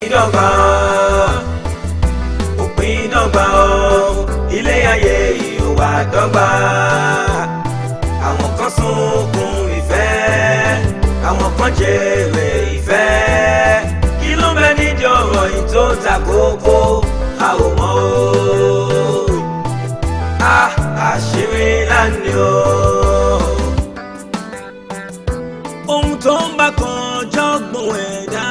ìdọ́gba òpin ìdọ́gba ilé ayé yìí wà dọ́gba àwọn kan sunkún ìfẹ́ àwọn kan jèrè ìfẹ́ kí ló bẹ nídìí ọ̀rọ̀ yìí tó ta kókó a ò mọ̀ o àṣírí lánìí o. ohun tó ń bá kan jọ́gbọ̀n ẹ̀dá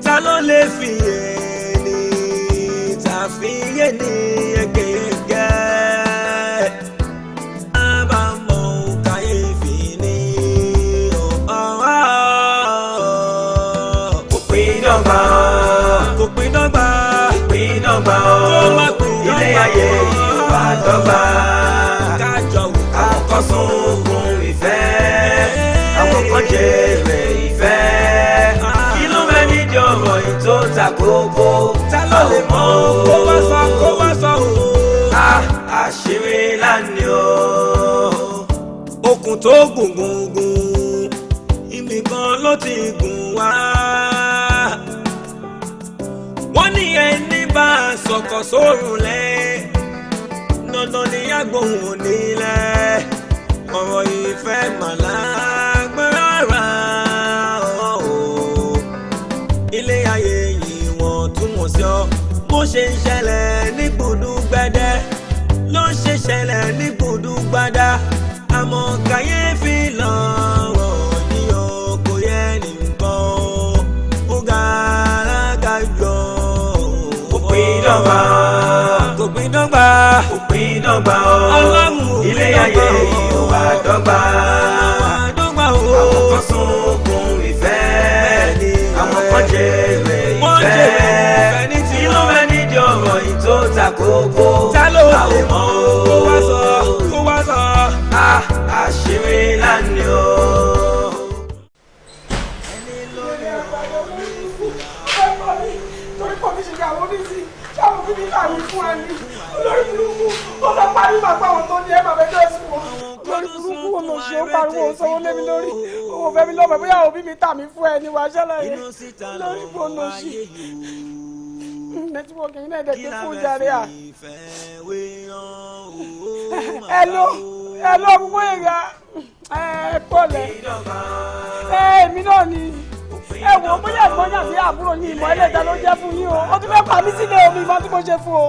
ta ló lè fi ẹni tàfiyé ní ẹgẹgẹ àbámọ̀ kàyéfì ní òpin dọ́gba òpin dọ́gba òpin dọ́gba ilé ayé yìí wà dọ́gba àwọn kan sunkún ìfẹ́ àwọn kan jèrè ìfẹ́ kí ló bẹ nídìí ọ̀rọ̀ yìí tó ta kókó ta ló lè mọ̀ kó wá sọ o. àṣírí lánìí o. okùn tó gùn ibì kan ló ti gùn wá. wọ́n ní ẹni bá sọ̀kọ̀ sórùn lẹ́ dandan ni agbóhùn nílẹ̀ ọ̀rọ̀ ìfẹ́ màlágbára ilé ayé yìí wọ́n túmọ̀ sí ọ bó ṣe ń ṣẹlẹ̀ ní Gbùdúgbẹ̀dẹ ló ń ṣe ṣẹlẹ̀ ní Gbùdúgbàdà àmọ́ kàyéfì lọ́rọ̀ ní o kò yẹ nìkan ó ga alága jọ. òpin dọ́gba òpin dọ́gba òpin dọ́gba ilé ayé yìí wà dọ́gba àwọn kan sunkún ìfẹ́ àwọn kan jèrè ìfẹ́ tí ló bẹ nídìí ọ̀rọ̀ yìí tó ta kókó àwọn mọ̀ kó wá sọ àṣírí lánìí o. olórí burúkú ó lọ pariwo àpá àwọn tó ní ẹ bàbá ẹjọ́ sí wọn olórí burúkú wọn lọ ṣe ó pariwo sanwó lé mi lórí òun fẹ́ mi lọ́mọ bóyá òbí mi tà mí fún ẹ ní wàá ṣẹlẹ̀ lórí fún lọ sí nẹtíwọ́ọ̀kì yìí náà dẹ̀ ké fún jàre à. ẹ lọ gbogbo ìyá ẹ pọ̀lẹ̀ èmi náà ni ẹ wò ó bóyá ẹ̀gbọ́n yàtí àbúrò ní ìmọ̀ ẹlẹ́dàá ló jẹ́ fún yín o ó tún fẹ́ pa mí sílé omi ìmọ̀ tí mo ṣe fún o.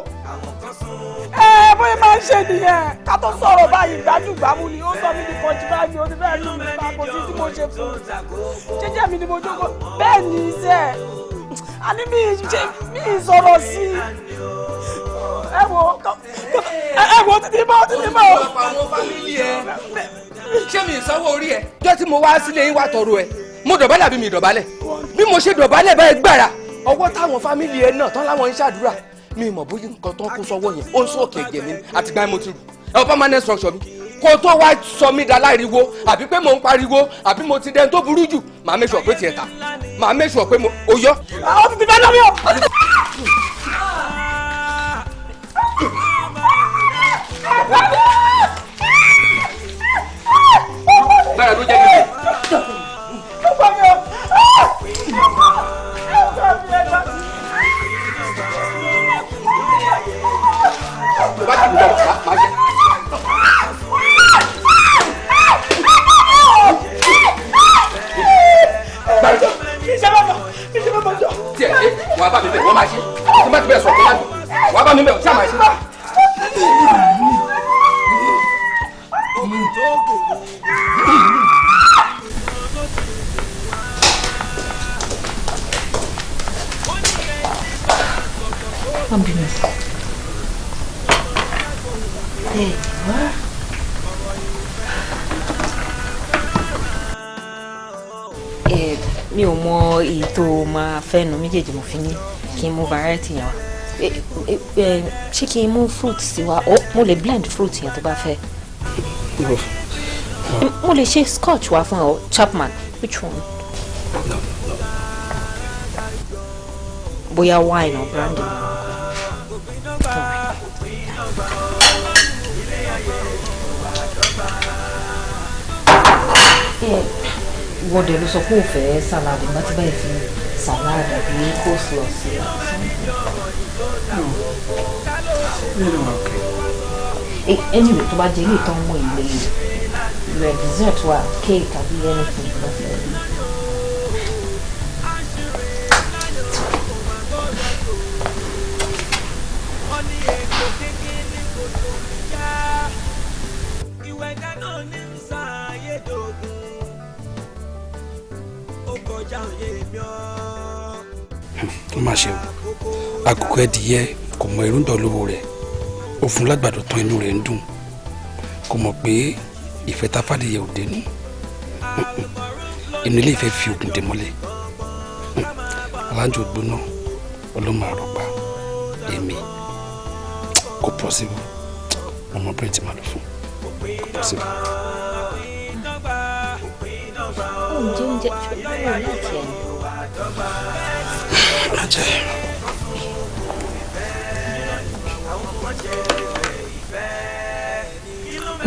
bóyá máa ń ṣe nìyẹn ká tó sọ̀rọ̀ báyìí gbájú-gbámú ni ó sọ mí ní kọjú báyìí ó ti fẹ́ lù mí papò sí tí mo ṣe fún jẹ́jẹ́ mi ni mo jókòó bẹ́ẹ̀ ni iṣẹ́ àní mi sọ̀rọ̀ sí i ẹ wò títí mọ́. àwọn fámìlì ẹ ṣé mi ìsanwó orí ẹ jọ́ tí mo wá sílé yín wá tọrọ ẹ mo dọ̀bálẹ̀ àbí mi dọ̀bálẹ̀ bí mo ṣe dọ̀bálẹ̀ báyìí gbàrà ọwọ́ táwọn fámìlì ẹ náà tán láwọn ń ṣàdúrà mi mọ̀ bóyá nǹkan tó ń kó sọ́wọ́ yẹn ó ń sókè ẹ̀jẹ̀ mi àtìgbà mo ti rù ẹ̀ permanent structure mi kó tó wá sọ mí da láìriwo àbí pé mò ń pariwo àbí mo ti dẹni tó burú jù màá make sure pé tiẹ̀ ta màá make sure pé mo ò yọ. àwọn ti fẹ́ lórí o. bẹ́ẹ̀ ló jẹ́ kí wàá bá mi bẹ̀ wọ́n máa ṣe tí bá ti bẹ̀ sọ̀tún láti wàá bá mi bẹ̀ ọ̀tí àmà ṣe. mi ò mọ èyí tó máa fẹ́nu méjèèjì mo fi ní kí n mú variety yẹn wá ṣé kí n mú fruit sí wa mo lè blend fruit yẹn tó bá fẹ́ mo lè ṣe scotch wá fún ọ Chapman which one bóyá wine or brandy. wọ́n dẹ̀ ló sọ pé ò fẹ́ salad nígbà tí báyìí fi salad àbí coleslaw sí i. Anyway, tó bá jẹ́ ilé ìtàn mọ́ ilé rẹ̀ dessert wa cake àbí anything lọ fẹ́ rí. Ó mà ṣe o àkókò ẹdìyẹ kò mọ irúndọ̀ lówó rẹ̀ ó fún lágbàdo tán inú rẹ̀ ń dùn kò mọ̀ pé ìfẹ́ tá fàdíyẹ ò dénú inú ilé ìfẹ́ fi ògùn dè mọ́lẹ̀ aláǹjọ gbóná ọlọ́mọ àròpá èmi kò possible ọmọbìnrin ti máa lọ fún kò possible. oúnjẹ ṣùgbọ́n láti ẹ̀ ajẹ́.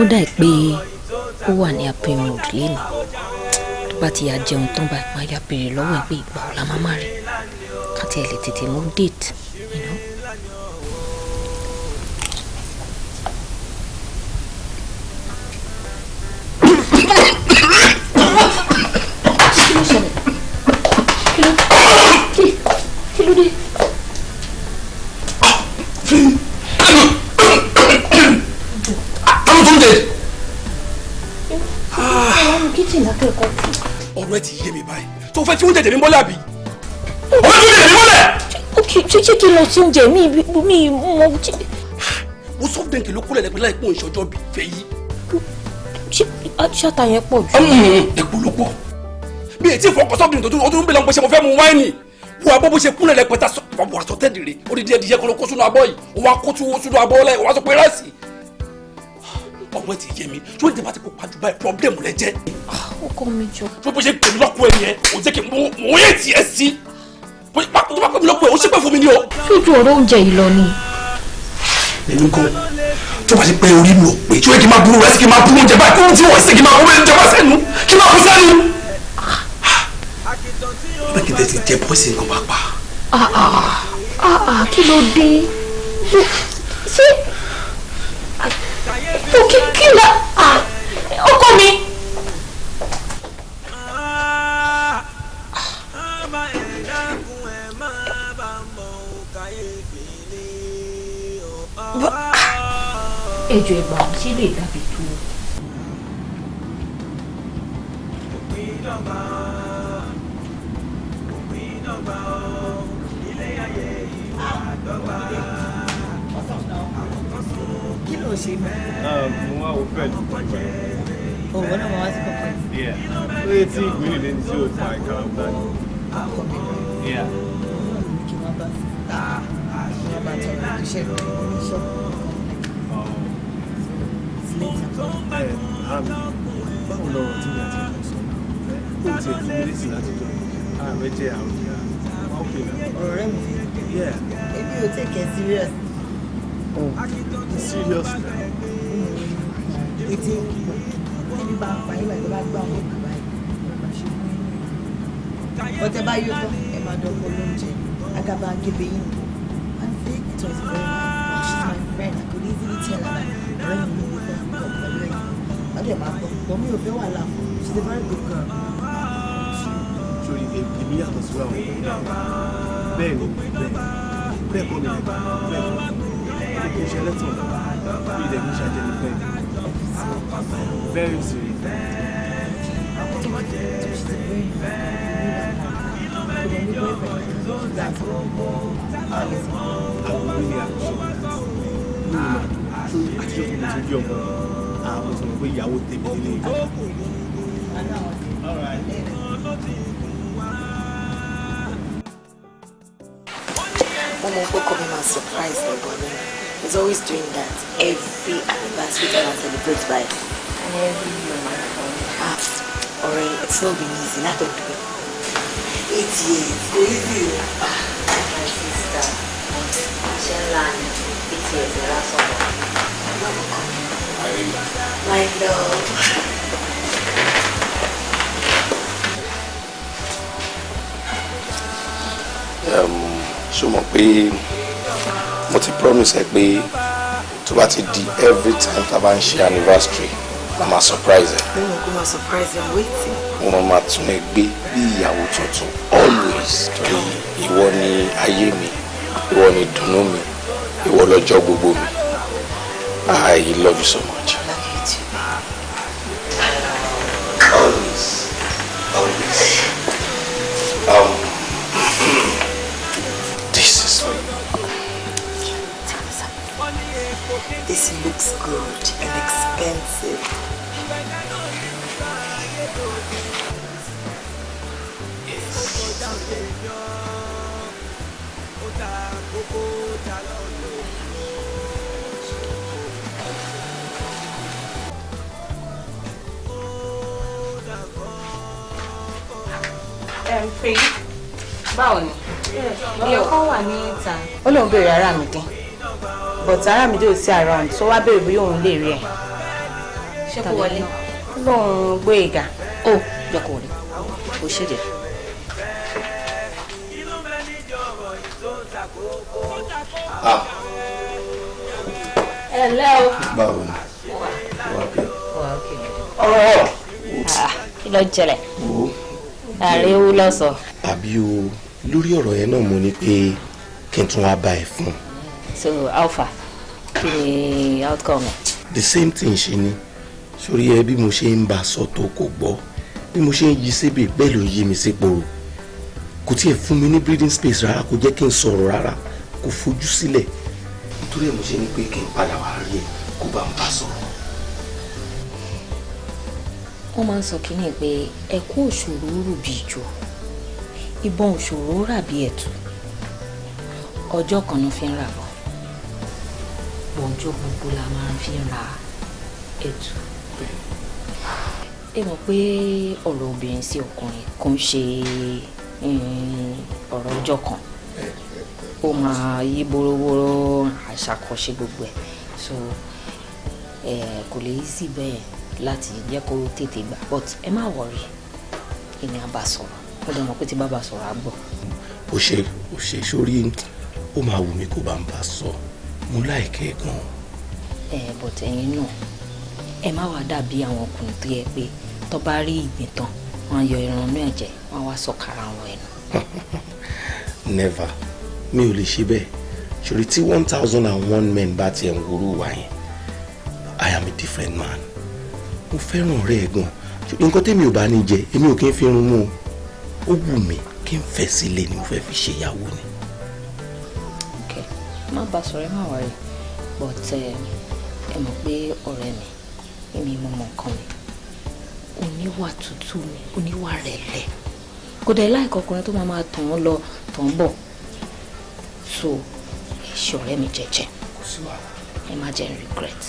ó dà pé ó wà ní Happy Mood lẹ́nu tó bá ti yà jẹun tán bá máa yà béèrè lọ́wọ́ ẹ̀ pé ìgbà ọ̀la máa má rí ká tiẹ̀ lè tètè mú date, you know. Kí ló dé? Ọ̀rọ̀ ẹ ti yé mi báyìí tó fẹ́ tí oúnjẹ tèmi mọ́lẹ̀ àbí ọ̀rọ̀ tí oúnjẹ tèmi mọ́lẹ̀. ṣé kí n lọ sí oúnjẹ mi mọ. mo sọ bẹ́ẹ̀ kí ló kúrẹ̀ lẹ́pẹ́ láì pọ́n ìṣọjọ́ bí fẹ́ yí. ṣáta yẹn pọ̀ jù. ẹ̀kú ló pọ̀ bí etí ìfọkànsọ́bìnrin tó tún bẹ̀rẹ̀ ń pẹ́ ṣe mo fẹ́ mu wáìnì wo abọ́ bó ṣe kúnlẹ̀ lẹ́pẹ́ta ọ̀bọ̀ àtọ́tẹ́dìrì odidi ẹ̀dìyẹ kan ló kó sínú abọ́ yìí òun á kó sínú abọ́ lẹ́yìn òun á sọ pé ráìsì. ọ̀rọ̀ ẹ ti yé mi tí wọ́n ti bá ti kó pàjù báyìí pọ́blẹ́mù rẹ jẹ́. ọkọ mi jọ. tó bó ṣe pèmí lọ́kọ̀ ẹ̀ yẹn ò jẹ́ kí mo yé tiẹ̀ sí tó bá pèmí lọ́kọ̀ ẹ̀ ó ṣépè fún mi ni o. sójú ọ̀rọ̀ oúnjẹ yìí lọ ni. èmi kọ́ tó bá ti pẹ́ orí mi ò pé tí ó yẹ kí n máa burú rẹ sí kí n máa burú oúnjẹ báyìí kó tí wọ́n sì kí n máa burú oúnjẹ bá sẹ́nu kí n máa kú sẹ́nu. bẹ́ẹ̀ kí n tẹ̀sí jẹ́ bọ́ọ̀sì nǹkan pàápàá. Kí ló dé? Ṣé kí la ọkọ mi. Ẹjọ́ ìgbà ṣe lè dàbí tó. Kí ló ṣe mọ́? Mo wá wo fẹ́ẹ̀lì. Òwò náà máa wá sí kọ̀ọ̀kan. Ó yẹ tí ìgbìnì lè ní sí òòtú àìkà ọ̀gbà ni. Kí wọ́n bá tọrọ iṣẹ́ rẹ̀ ní ṣọ́ọ̀bù. Báwo lọ́rọ̀ tí mi àti ìjọ sọ? Ó ti ẹ̀ fún mi létí láti jọ. Ààrẹ jẹ́ àwọn ìyá. Ọ̀rọ̀ rẹ̀ mi. Èmi ò take it serious. Serious now. Ètí níbi bá ń pa ìwà ìjọba gbá ọmọ ìgbà báyìí. Ọ̀tẹ̀ bá yóò tán, ẹ máa dọ́kọ̀ lóúnjẹ. Agaba Agebe yìí. And it was very nice. She's my friend. I could easily tell her that ọ̀rẹ́ mi ní ìfẹ́ púpọ̀ pẹ̀lú ẹ̀yìn. Ọ̀dẹ̀ máa gbọ́. But mi ò fẹ́ wà láàfọ̀. She's a very good girl. Sori èmi yàtọ̀ sí àwọn ọmọ náà. Bẹ́ẹ̀ ni bẹ́ẹ̀ kọ́ ni bẹ́ẹ̀ kọ́ kí n ṣe lẹ́tọ̀ bí ilẹ̀ mi ṣàjẹ́ ní bẹ́ẹ̀. Very serious. Àwọn ilé àkọsọ ní ìlànà àtijọ́ tó mo ti rí ọmọ àwọn tó mọ̀ pé ìyàwó tèmi nílé ìgbà. Mom Uncle come and surprise the boy. He's always doing that every anniversary that I celebrate by. And every year, alright, it's not been easy, not to do it. 8 years, go easy. My sister, Shenlan, 8 years, the last one. My love. ṣó mọ̀ pé mo ti promise ẹ pé tó bá ti di every time tá a bá ń ṣe anniversary a máa surprise ẹ. mo kò máa surprise ẹ waiting. wọn máa tún ẹ gbé bí ìyàwó tuntun always torí ìwọ ni ayé mi ìwọ ni dùnnú mi ìwọ lọ́jọ́ gbogbo mi. I love you so much. I love you too. Always. This is for you. This looks good and expensive. Pé báwo ni iye ọkọ wà ní ìta ó lóun béèrè ara mi dín but ara mi dé ò sí around so wá béèrè bóyá òun lè rí ẹ. ṣé kò wọlé lóun gbé ìgà. ó jọ kò wọlé ó ṣe jẹ. ẹ ǹlẹ́ o. Báwo ni? kí ló ń ṣẹlẹ̀ àríwú lọ́sọ̀. Àbí o lórí ọ̀rọ̀ yẹn náà mo ní pé kí n tún wá bá ẹ fún. So alpha kí ni outcome ẹ. The same thing ṣe ni sórí ẹ bí mo ṣe ń bá a sọ tó kò gbọ́ bí mo ṣe ń yí síbi bẹ́ẹ̀ ló ń yí mi sípòrò kò tiẹ̀ fún mi ní breathing space rárá kò jẹ́ kí n sọ̀rọ̀ rárá kò fojú sílẹ̀ nítorí ẹ̀ mo ṣe ní pé kí n padà wá rí ẹ kó bá ń bá sọ̀rọ̀. wọ́n máa ń sọ kínní pé ẹ̀kú òṣòro rù bí ìjò ìbọn òṣòro rà bí ẹ̀tù ọjọ́ kan ló fi ń rà bọ̀ bọ̀njọ́ gbogbo la máa ń fi ń ra ẹ̀tù. ẹ mọ̀ pé ọ̀rọ̀ obìnrin sí ọkùnrin kò ń ṣe ọ̀rọ̀ ọjọ́ kan ó máa yí boroboro àṣàkọsí gbogbo ẹ̀ so kò lè yí sí bẹ́ẹ̀ láti jẹ́ kó tètè gbà but ẹ má wọrí èmi á bá sọ̀rọ̀ ó dẹ̀ mọ̀ pé tí bá bá sọ̀rọ̀ á gbọ́. ó ṣe sórí ó máa wù mí kó bá ń bá sọ mo láìkẹ́ gan. but ẹ̀yin náà ẹ má wàá dàbí àwọn ọkùnrin tó yẹ pé tó bá rí ìgbín tán wọn yọ ẹran náà jẹ wọn wá sọ̀kàrà wọn ẹnu. Never mi ò lè ṣe bẹ́ẹ̀ ṣòrí tí 1001 men bá tiẹ̀ ń wúrú wá yẹn I am a different man. Mo fẹ́ràn ọ̀rẹ́ ẹ̀ gan nǹkan tẹ́mi ò bá ní jẹ èmi ò kí ń fi irun mú ó wù mí kí n fẹ́ sílé ni mo fẹ́ fi ṣe ìyàwó ni. ok má bá sọ̀rọ̀ ẹ má wọrí but ẹ mọ̀ pé ọ̀rẹ́ mi èmi mo mọ̀ nǹkan mi oníwà tútù ni oníwà rẹ̀lẹ̀ kò dẹ̀ láìka ọkùnrin tó máa tàn án lọ tàn án bọ̀ so ṣe ọ̀rẹ́ mi jẹ́jẹ́ ẹ má jẹ́ regret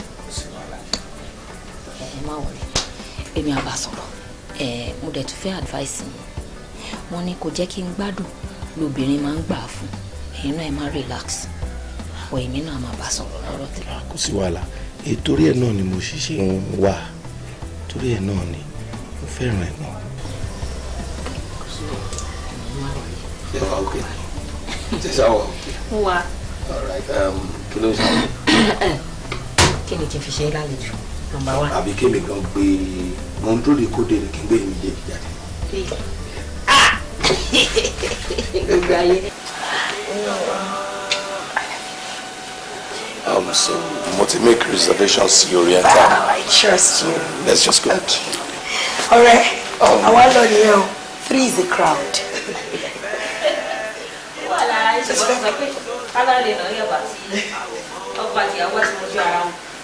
ẹ má wọrí èmi á bá sọ̀rọ̀ mo dẹ̀ tún fẹ́ advice mi wọ́n ní kò jẹ́ kí n gbádùn lóbìnrin máa ń gbà fún ẹ̀yin náà ẹ má relax ọ̀ èmi náà máa bá sọ̀rọ̀ lọ́rọ̀ tẹ̀lé. kò sí wàhálà torí ẹ̀ náà ni mo ṣiṣẹ́ ń wà torí ẹ̀ náà ni mo fẹ́ràn ẹ̀ náà. Yeah, okay. Just how? Wa. All right. Kí ló ń ṣe? Kí ni kí n fi ṣe lálejò? Number one. Àbí kémi gan gbé mo ń dúró de kóde ni kí n gbé mi jẹ jáde. Gbogbo ayé. So mo ti make reservations sí Oriental. I trust you. Let's just go. Ọ̀rẹ́, àwa lọ nìyẹn o. 3 is a crowd.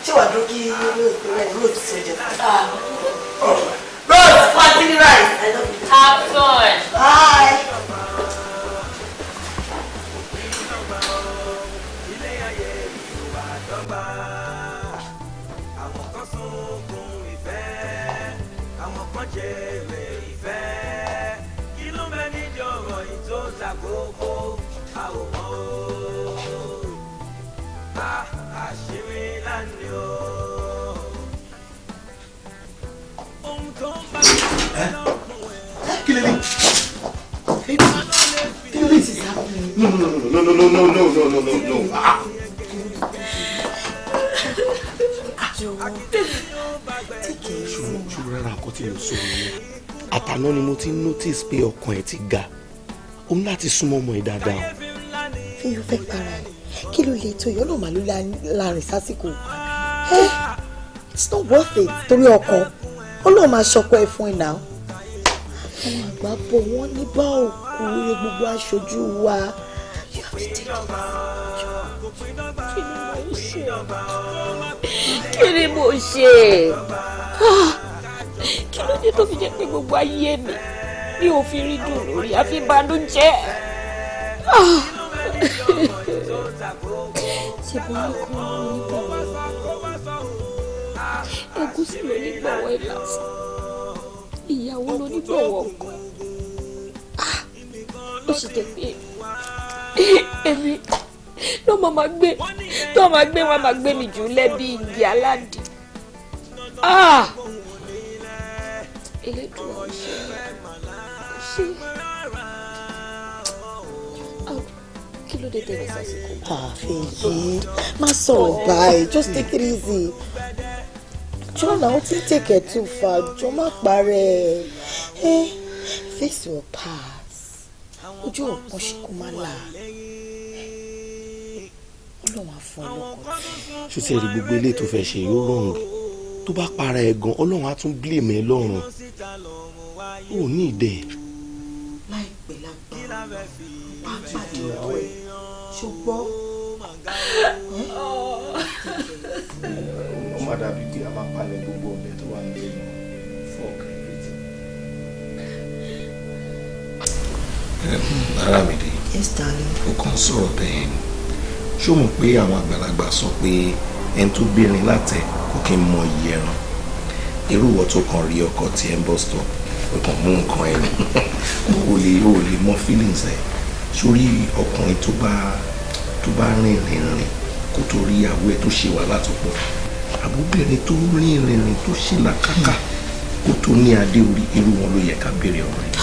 Ṣé wàá dúró kí road ṣe jẹ náà? Road, party right. I love you. Have fun. Bye. Kill it. Kill it. What is happening? No. Ṣùgbọ́n rárá nǹkan tí mo sọ nìyẹn. Àtàná ni mo ti notice pé ọkàn ẹ̀ ti ga. O ní láti súnmọ́ ọmọ ẹ̀ dáadáa. Fi yóò fẹ́ para ẹ̀. Kí ló lè tó yọ náà màlúù láàrin sásìkò? It's not worth it. Torí ọkọ Ọlọ́run máa ṣọkọ ẹ fún ẹ náà. Àwọn àgbà bọ̀ wọ́n ní bá òkú rẹ gbogbo aṣojú wa. You have to take it. Kí ni mo ṣe? Kí ló dé tó fi jẹ́ pé gbogbo ayé mi ò fi rí dùn lórí àfi ìbànújẹ́? Ṣé bó ní kọ́ onígbọ̀wọ́? Ẹ̀gúsí ló nígbọ̀wọ́ ìlàsàn. Ìyàwó ló nígbọ̀wọ́ ọkọ. Ó sì jẹ́ pé èmi ló máa gbé wọn máa gbé mi jù lẹ́bí igi aládìí. Elédùà ṣe kí ló dé tẹ̀lé sásìkò. Fèyí má sọ̀rọ̀ báyìí, just take it easy. John, I won't take it too far. John, má parẹ́. Face your past. Ojú ọ̀pọ̀ ṣe kó má là. Ọlọ́run á fún ẹ lọ́kọ. Ṣé tí ẹ rí gbogbo eléyìí tó fẹ́ ṣe yóò rọrùn? Tó bá para ẹ gan, Ọlọ́run á tún blame ẹ lọ́rùn. Ó ní ìdẹ. Láìpẹ́ lágbára wá pàdé ọ̀rọ̀ ẹ̀. Ṣùgbọ́n ó má dàbí pé a máa palẹ̀ gbogbo ọbẹ̀ tó wà nílé náà fọ́ọ̀kì rẹ̀tì. Aramide. Yes, darling. Ó kàn sọ̀rọ̀ bẹ́ẹ̀ ni. Ṣó mọ̀ pé àwọn àgbàlagbà sọ pé ẹni tó gbérin látẹ̀ kò kí ń mọ iye ẹran. Irú ìwọ tó kàn rí ọkọ tí ẹ ń bọ́ stop ó kàn mú nǹkan ẹ̀ ní. O lè mọ feelings ẹ̀. Sórí ọkùnrin tó bá rìn kó tó rí ìyàwó ẹ̀ tó ṣe wàhálà tó pọ̀. Àbúbìnrin tó rìn tó ṣe làkàkà kó tó ní adé orí irú wọn ló yẹ ká béèrè ọ̀rọ̀ yìí.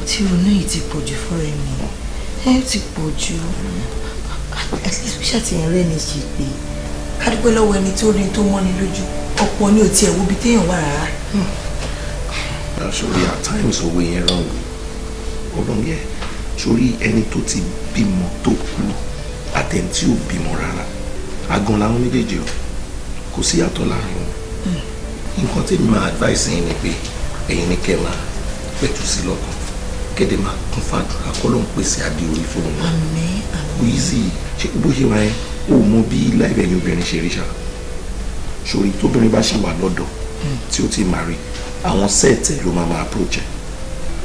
Tí ronú yìí ti pọ̀jù fọ́rẹ́ mi, ẹ ti pọ̀jù. At least bí ṣàtìyàn rẹ̀ ní ṣe pé ká dúpẹ́ lọ́wọ́ ẹni tó rí tó mọ́ni lójú. Ọ̀pọ̀ ni ò tiẹ̀ wo ibi téèyàn wà rárá. Sórí at times owó yẹn rán ọlọ́run yẹ sórí ẹni tó ti bímọ tó kú àtẹ̀ntí ò bímọ rárá agan làwọn méjèèjì o kò sí yàtọ̀ láàrin wọn. Nǹkan tí mi máa advice yín ni pé ẹ̀yin ní kẹ́ máa pẹ̀tù sí lọ́kàn kéde máa kún fàdúrà kọ́ ló ń pèsè adé orí fún wọn. Àmín. Kò yí sí ṣé bó ṣe wáyé ó mọ bí láìpẹ́ ẹ̀yin obìnrin ṣe rí ṣá sórí tóbìnrin bá ṣì wà lọ́dọ̀ tí ó ti marry àwọn sẹ́ẹ̀tẹ̀ ló máa approach ẹ̀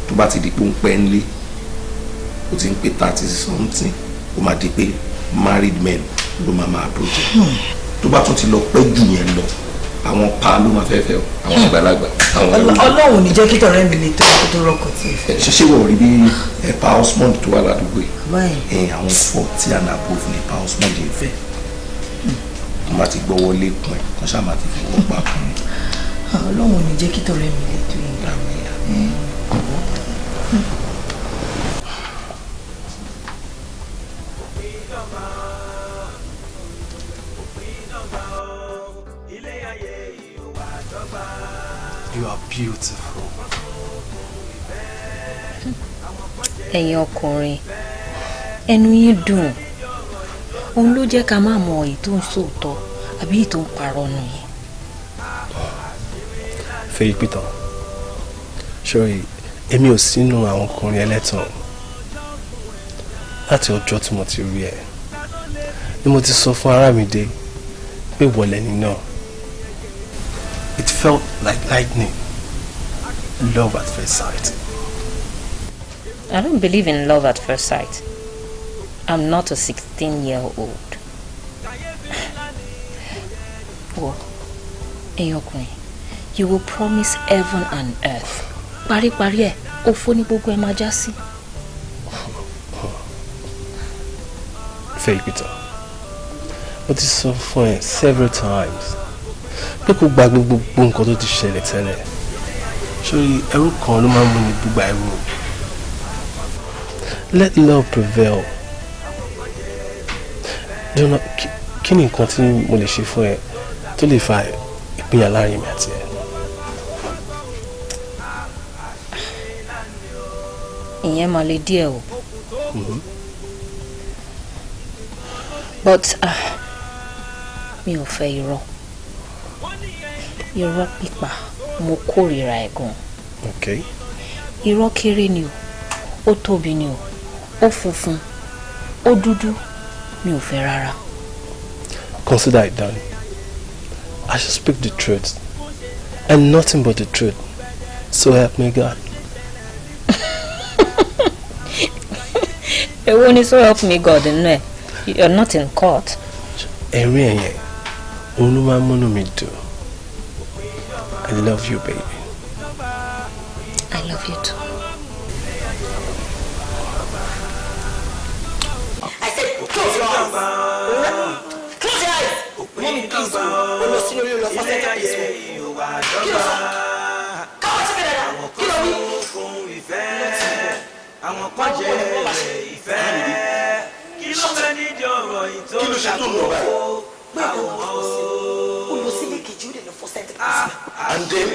tó bá ti di pé ó ń pẹ́ ńlé ó ti ń pé 30 something ó máa di pé married men ló máa approach ẹ̀ tó bá tún ti lọ pẹ́ jù yẹn lọ àwọn pa ló máa fẹ́ fẹ́ o àwọn àgbàlagbà. Ọlọ́run ní jẹ́ kí tọ̀rẹ́ mi lè tó ọkọ̀ tó rọkọ̀ tí ì fẹ́. ṣe wọ̀ rí bí ẹ̀pà osmond tó wà ládùúgbò yìí àwọn 40 and above ní ẹ̀pà osmond yìí fẹ́ tó máa ti gbọ́ wọlé kún ẹ̀ kó ṣáà máa ti fọwọ́ pa kún ẹ̀. Ọlọ́run ní jẹ́ kí tọ̀rẹ́ mi lè tó yìí. You are beautiful. Ẹ̀yin ọkùnrin ẹnu yín dùn òun ló jẹ́ ká má mọ èyí tó ń sòótọ́ àbí èyí tó ń parọ́ nù yín. Fèyí Peter ṣòrí èmi ò sínú àwọn ọkùnrin ẹlẹ́tàn láti ọjọ́ tí mo ti rí ẹ ni mo ti sọ fún Aramide pé wọlé ni náà. It felt like lightning. Love at first sight. I don't believe in love at first sight. I'm not a 16-year-old. Well, ẹ̀yọkùnrin, you will promise heaven and earth. Parí-parí ẹ̀, òfò ní gbogbo ẹ̀ máa já sí. Fèyí Peter, mo ti sọ fún ẹ several times pé kò gbàgbé gbogbo nǹkan tó ti ṣẹlẹ̀ tẹ́lẹ̀. Sórí ẹrú kan ló máa ń mú ní gbígba ẹrú. Let love prevail. Dọ́nà kí ni nǹkan tí mo lè ṣe fún ẹ tó lè fa ìpínyà láàrin mi àti ẹ? Ìyẹn máa le díẹ̀ o. But mi ò fẹ́ irọ́. Irọ́ pípa mo kórìíra ẹ̀ gan. Okay. Irọ́ kéré ni o, ó tóbi ni o, ó funfun, ó dúdú, mi ò fẹ́ rárá. Consider it done. I should speak the truth and nothing but the truth. So help me God. Èwo ni so help me God nínú ẹ̀? You're not in court. Ẹ̀rín ẹ̀yẹn, òun ló máa ń múnú mi dùn. I love you, baby. I love you too. I said, close your eyes. Close your eyes. Mommy, please. Olo sínú ilé lọ fọ́sẹ̀ tó please. Kí ló sọ? Káwọ́ ṣe bẹ̀rẹ̀ dà. Kí ló wí? Àwọn kan jẹ́ ìfẹ́. Kí ló fẹ́ nídìí ọ̀rọ̀ ìtọ́? Kí ló ṣe tó ń lọ báyìí? Olo sílé kejì ó lè lọ fọ́sẹ̀ tó please. And then,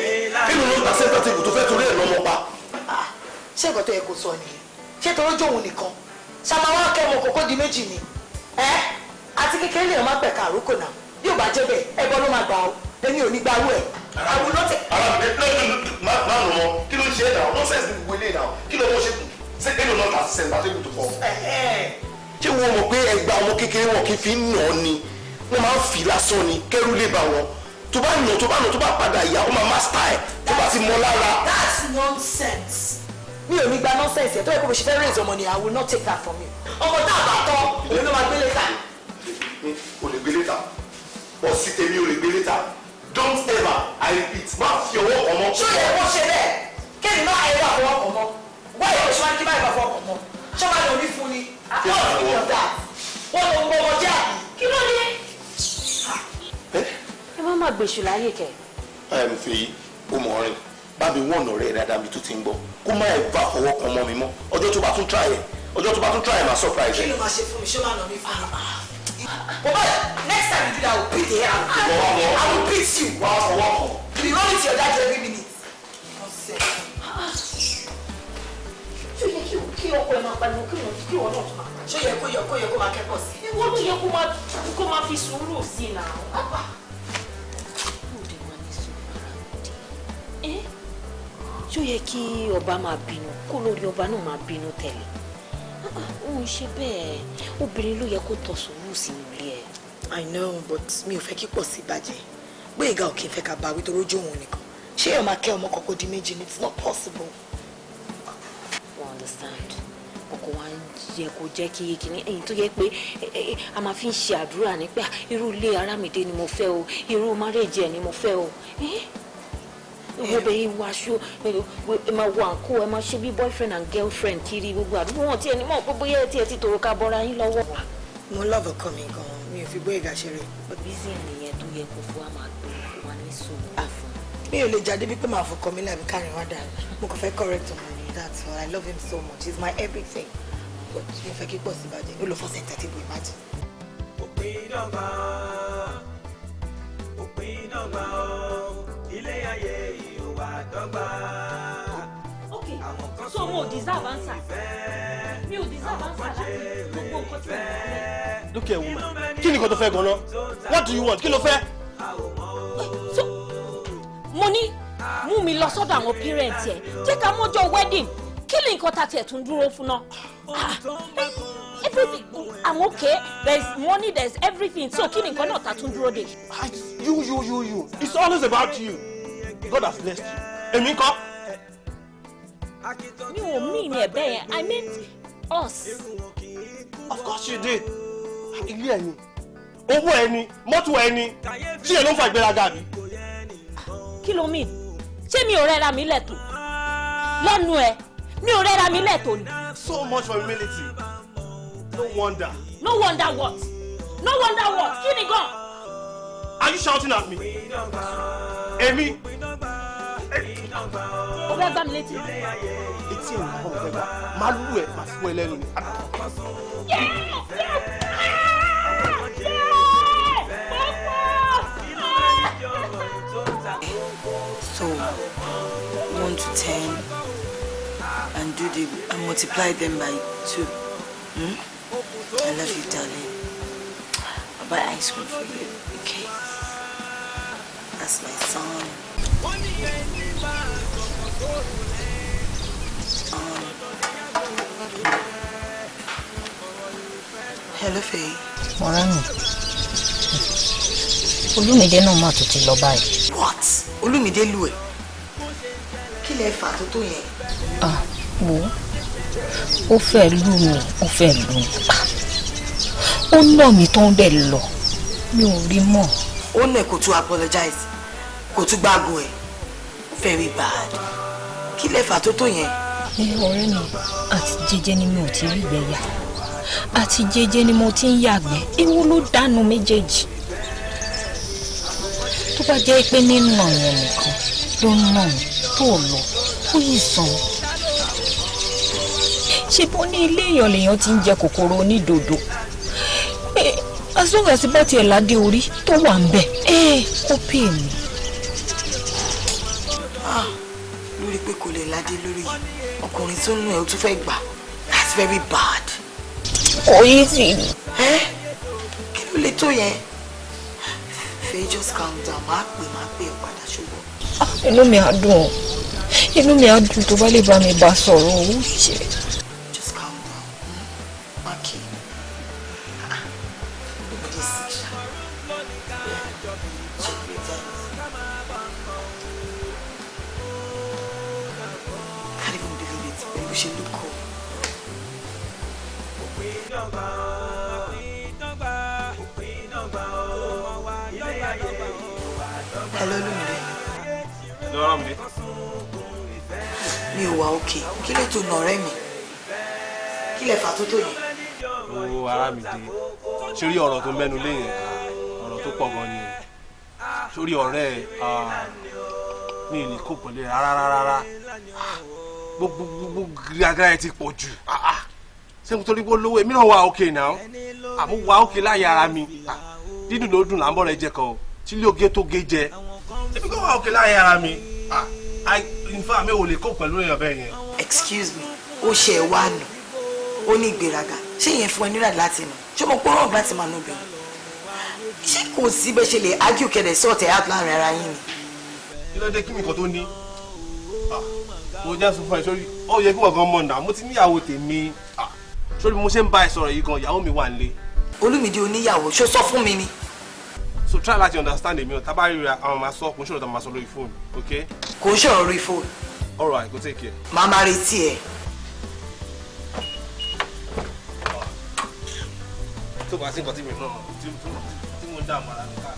kí ló ń ta sẹ́ńtà tèbù tó fẹ́ torí ẹ̀ lọ́mọ pa? Ṣé nǹkan tó yẹ kó sọ nìyẹn? Ṣé torí ojú òun nìkan? Ṣàmáwá kẹ́mọ kókó di méjì ni. Àti kékeré lèèyàn máa pẹ̀ka àrókò náà. Bí ò bá jẹ́ bẹ́ẹ̀, ẹbọ ló máa gbà ó. Èmi ò ní gba owó ẹ̀. Àwọn olóòtẹ̀. Máa nù wọn, kí ló ń ṣe é náà? Nọ́ọ̀sẹ̀sì ní gbogbo ilé náà. Kí ló wọ́n ṣe ṣé èlò náà ta sẹ́ńtà tèbù tó fọ́? Ṣé wọ́n mọ̀ pé ẹgbà ọmọ kékeré wọn kì í fi ń nà ọ́ ni? Wọ́n máa ń fi lásán ni, kẹ́rù lè bá wọn. Tó bá nà tó bá padà yà ó máa mástà ẹ̀ tó bá ti mọ lára. That's nonsense. Mi ò ní gba nonsense ẹ̀ tó yẹ kó mo ṣe fẹ́ raise ọmọ ni I will not take that from you. Ọmọ tá a bá tọ́ òun ló máa gbé létà. O lè gbé létà. Ọ̀sìn tèmi ò lè gbé létà. Don't ever, I repeat, má fi ọwọ́ kàn mọ́. Ṣé yẹ kó ṣe bẹ́ẹ̀? Kéèmí máa ẹ̀rọ àfọwọ́ kàn mọ́. Wọ́n yẹ kó ṣe máa ń kí báyìí bá fọwọ́ kàn mọ́. Ṣé máa lọ ní fún ni? Àpọ̀ ìyọ̀ dà. Wọ́n lọ gbọ́ ọmọ jẹ́ àbí. Kí ló dé? Ẹ má má gbèsù láyé kẹ. Fèyí, ó mọ̀ ọ́rin. Bábí wọ́n ọ̀nà rẹ̀ dáadáa mi tó ti ń gbọ́. Kó má ẹ̀ bá fọwọ́ kan mọ́ mi mọ́. Ọjọ́ tó bá tún try ẹ̀ máa surprise ẹ̀. Kí ló máa ṣe fún mi? Ṣé máa nà mí fún mi? Baba, next time you do that, I will beat the hair out of you. I will beat you. You run with your dad every minute. Ṣé yẹ kí ọkọ ẹ máa pariwo kí wọn náà tún máa pariwo? Ṣé yẹ kó máa kẹ́kọ̀ọ́ sí? Ìwọ ló yẹ kó máa fi sùúrù sí i náà. Ṣó yẹ kí ọba máa bínú kó lórí ọba náà máa bínú tẹ̀lé? Òun ṣe bẹ́ẹ̀ obìnrin ló yẹ kó tọ́ sùúrù sí ilé ẹ̀. I know, but mi ò fẹ́ kí pọ̀ sí bàjẹ́. Gbéyìnká ò kí n fẹ́ ká bá wí torí ojú òun nìkan. Ṣé ẹ̀ máa kẹ́ ọmọ kọ̀ọ̀kan di méjì ni? It's not possible. I understand. Ọkọ wa yẹ kó jẹ́ kí kìíní ẹ̀yìn tó yẹ pé a máa fi ń ṣe àdúrà ní pé irú ilé Arámidé ni mo fẹ́ o, irú márèjì ẹ̀ ni mo fẹ́ o. Ìwọ bẹ yín wọ aṣọ ẹ máa wọ àǹkó ẹ máa ṣe bí boyfriend and girlfriend kiri gbogbo àdúgbò wọn tí ẹni mọ̀ pé bóyá ẹ ti tòrò ká bọ́ra yín lọ́wọ́. Mo love ọkọ mi gan-an, mi ò fi Gbóyèga ṣeré. Bísí nìyẹn tó yẹ kó fún wa máa gbé wa ní sùúrù fún. Mi ò lè jáde bí pé màá fọkọ mi lábí kárin wá dáa. Mo kàn fẹ́ correct ọmọ mi, that's all. I love him so much. He's my everything. But mi fẹ́ kí pọ̀ sí bàjẹ́. Ó lọ fọ́ sẹ́ńtà table imagine. Òpin dọ́gba ilé ayé ìhùwà dọ́gba. Okay, so mo deserve answer. Mi ò deserve answer láti gbogbo nǹkan tí mo fẹ́. Look here, woman. Kí ni nǹkan tó fẹ́ gan-an? What do you want? Kí ló fẹ́? So mo ní mú mi lọ sọ́dọ̀ àwọn parents ẹ̀ jẹ́ ká mọ́jọ́ wedding kí ni nǹkan tá tiẹ̀ tún dúró fún náà. Everything I'm okay, there's money, there's everything, so kí ni nǹkan náà tá tún dúró dé. You. It's always about you. God has blessed you. Èmi ńkọ́? Mi ò mean ẹ̀ bẹ́ẹ̀ yẹn, I meant us. Of course you did. Ilé ẹni, owó ẹni, mọ́tò ẹni, tí ẹ ló ń fa ìgbéraga mi. Kí ló mean? Ṣé mi ò rẹ́ra mi lẹ́tọ̀? Lẹ́nu ẹ̀, mi ò rẹ́ra mi lẹ́tọ̀ ni. So much for humility. No wonder. No wonder what? No wonder what? Kí ni gan? Are you shouting at me? Èmi? fẹ́ gbá mi létí. etí ẹ̀ nìkan mo fẹ́ gbà máa lù ẹ̀ máa fún ẹ lẹ́nu ni. So 1 to 10 and multiply them by 2. I love you, darling. I'll buy ice cream for you, okay? That's my son. Hello, Faye. ọ̀rẹ́ mi Olúmídé náà mà tó ti lọ báyìí. What? Olúmídé lù ẹ́? Kí lẹ fà tó tó yẹn? Wo ó fẹ́ lù mí ó fẹ́ lù mí ó nà mí tó ń dẹ̀ lọ mi ò rí mọ́. Ó nà kó tún apologize kó tún gbágo ẹ̀ very bad. Kí lẹ fà tó tó yẹn? Ọ̀rẹ́ mi àti jẹ́jẹ́ ni mi ò ti rí gbẹ̀yà àti jẹ́jẹ́ ni mo ti ń yàgbẹ́ ewu ló dànù méjèèjì. Tó bá jẹ́ pé nínú yẹn nìkan ló ń nà mí tó lọ ó yìí sàn. Ṣé bó ní ilé èèyàn lèèyàn ti ń jẹ kòkòrò onídòdó as long as bá tiẹ̀ ládé orí tó wà ń bẹ̀ ó pè mí. Lórí pé kò lè ládé lórí ọkùnrin tó nù ẹ́ ó tún fẹ́ gbà that's very bad. Oyè sì ni. Kí ló lè tó yẹn? Faye, just calm down. Máa pè é padà ṣùgbọ́n. Inú mi á dùn ọ́. Inú mi á dùn tó bá lè bá mi bá sọ̀rọ̀ owó ṣe. Just calm down. Okay. Nobody sick, sha. Check your times. Can't even believe it. Maybe we should look cool. Hello, Olúmídé. Hello, Olúmídé. Mi ò wá òkè. Kí ló tó nà ọ̀rẹ́ mi? Kí lẹ fà tó tó yẹn? Ó Arámidé. Sórí ọ̀rọ̀ tó mẹ́nu lé yẹn, ọ̀rọ̀ tó pọ̀ gan ni. Sórí ọ̀rẹ́ mi ò lè kó pẹ̀lú ẹ̀ rárá. Gbogbo gírágírá ẹ ti pọ̀ jù. Ṣé mo torí pé olówó èmi náà wà òkè náà? Àmú wà òkè láyé ara mi. Dídùn ló dùn là ń bọ̀ rẹ̀ jẹ kan o. Tí ilé oge tó gé jẹ. Èmi kò wà òkè láyé ara mi. Nfa mi ò lè kó pẹ̀lú èèyàn bẹ́ẹ̀ yẹn. Excuse me, ó ṣe ẹ̀ wá nù. Ó ní ìgbéraga. Ṣé ìyẹn fún ẹ nílà láti nù? Ṣé mo pọ́ rọ̀gbà tí màá nù bẹ̀rẹ̀? Ṣé kò sí bẹ́ẹ̀ ṣe lè argue kẹ̀dẹ̀ sọ̀tẹ̀ out láàrin ara yín ni? Kí ló dé kí mi kan tó ní? Mo jẹ́ sọ fún ẹ sórí ó yẹ kí wọ́n gan mọ̀ náà mo ti níyàwó tèmi. Sórí mo ṣe ń bá ẹ sọ̀rọ̀ yìí gan ìyàwó mi wà nílé. Olúmídé oníyàwó ṣó sọ fún mi ni. So try láti understand èmi o tá bá rí ra àwọn máa sọ kò ń ṣòro tá máa sọ lórí fóònù, okay? Kò ń ṣòro orí fóònù. All right, go take care. Màá máa retí ẹ. Tó bá sí nǹkan tí mi náà tí mo ń dá àmọ́ ara mi ká.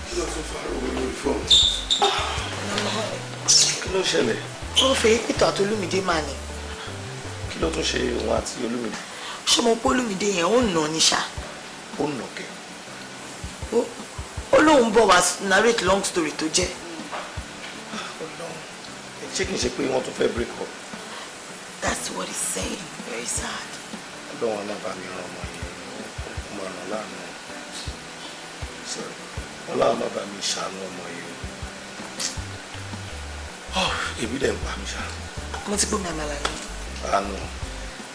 Kí ló tún fa owó lórí fóònù? Kí ló ṣẹlẹ̀? Ó fẹ́ Peter àti Olúmídé máa ní. Kí ló tún ṣe òun àti Olúmídé? Ṣé mo pé Olúmídé yẹn ó nà ní ṣá? Ó nà kẹ́. Ó lóun bọ̀ wá narrate long story tó jẹ́. Ṣé kìí ṣe pé wọ́n tún fẹ́ break up? That's what he's saying. Very sad. Ọlọ́run alábà mi ràn ọmọ yẹn ọmọ ọ̀nà láàánú. Ọlọ́run alábà mi ṣàánú ọmọ yẹn. Èmi dẹ̀ ń pa mi ṣá. Mo ti gbómi àmàlà yẹn. Àánú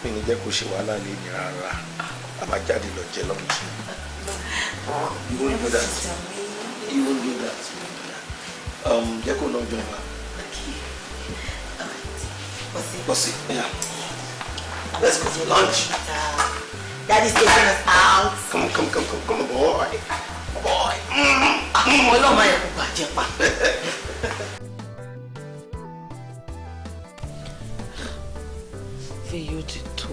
mi ní jẹ́ kó ṣe wàhálà lé ní rárá. A máa jáde lọ jẹ lọ́njì. You won't do that. You won't do that. Jẹ́ kó náà jọ ìwà. Bossy, yeah. Let's go to lunch. Daddy's taking us out. Come on, boy. Boy. Àwọn ọlọ́mọ yẹn kò bàjẹ́ pa. Fẹ́ yóò ti tó.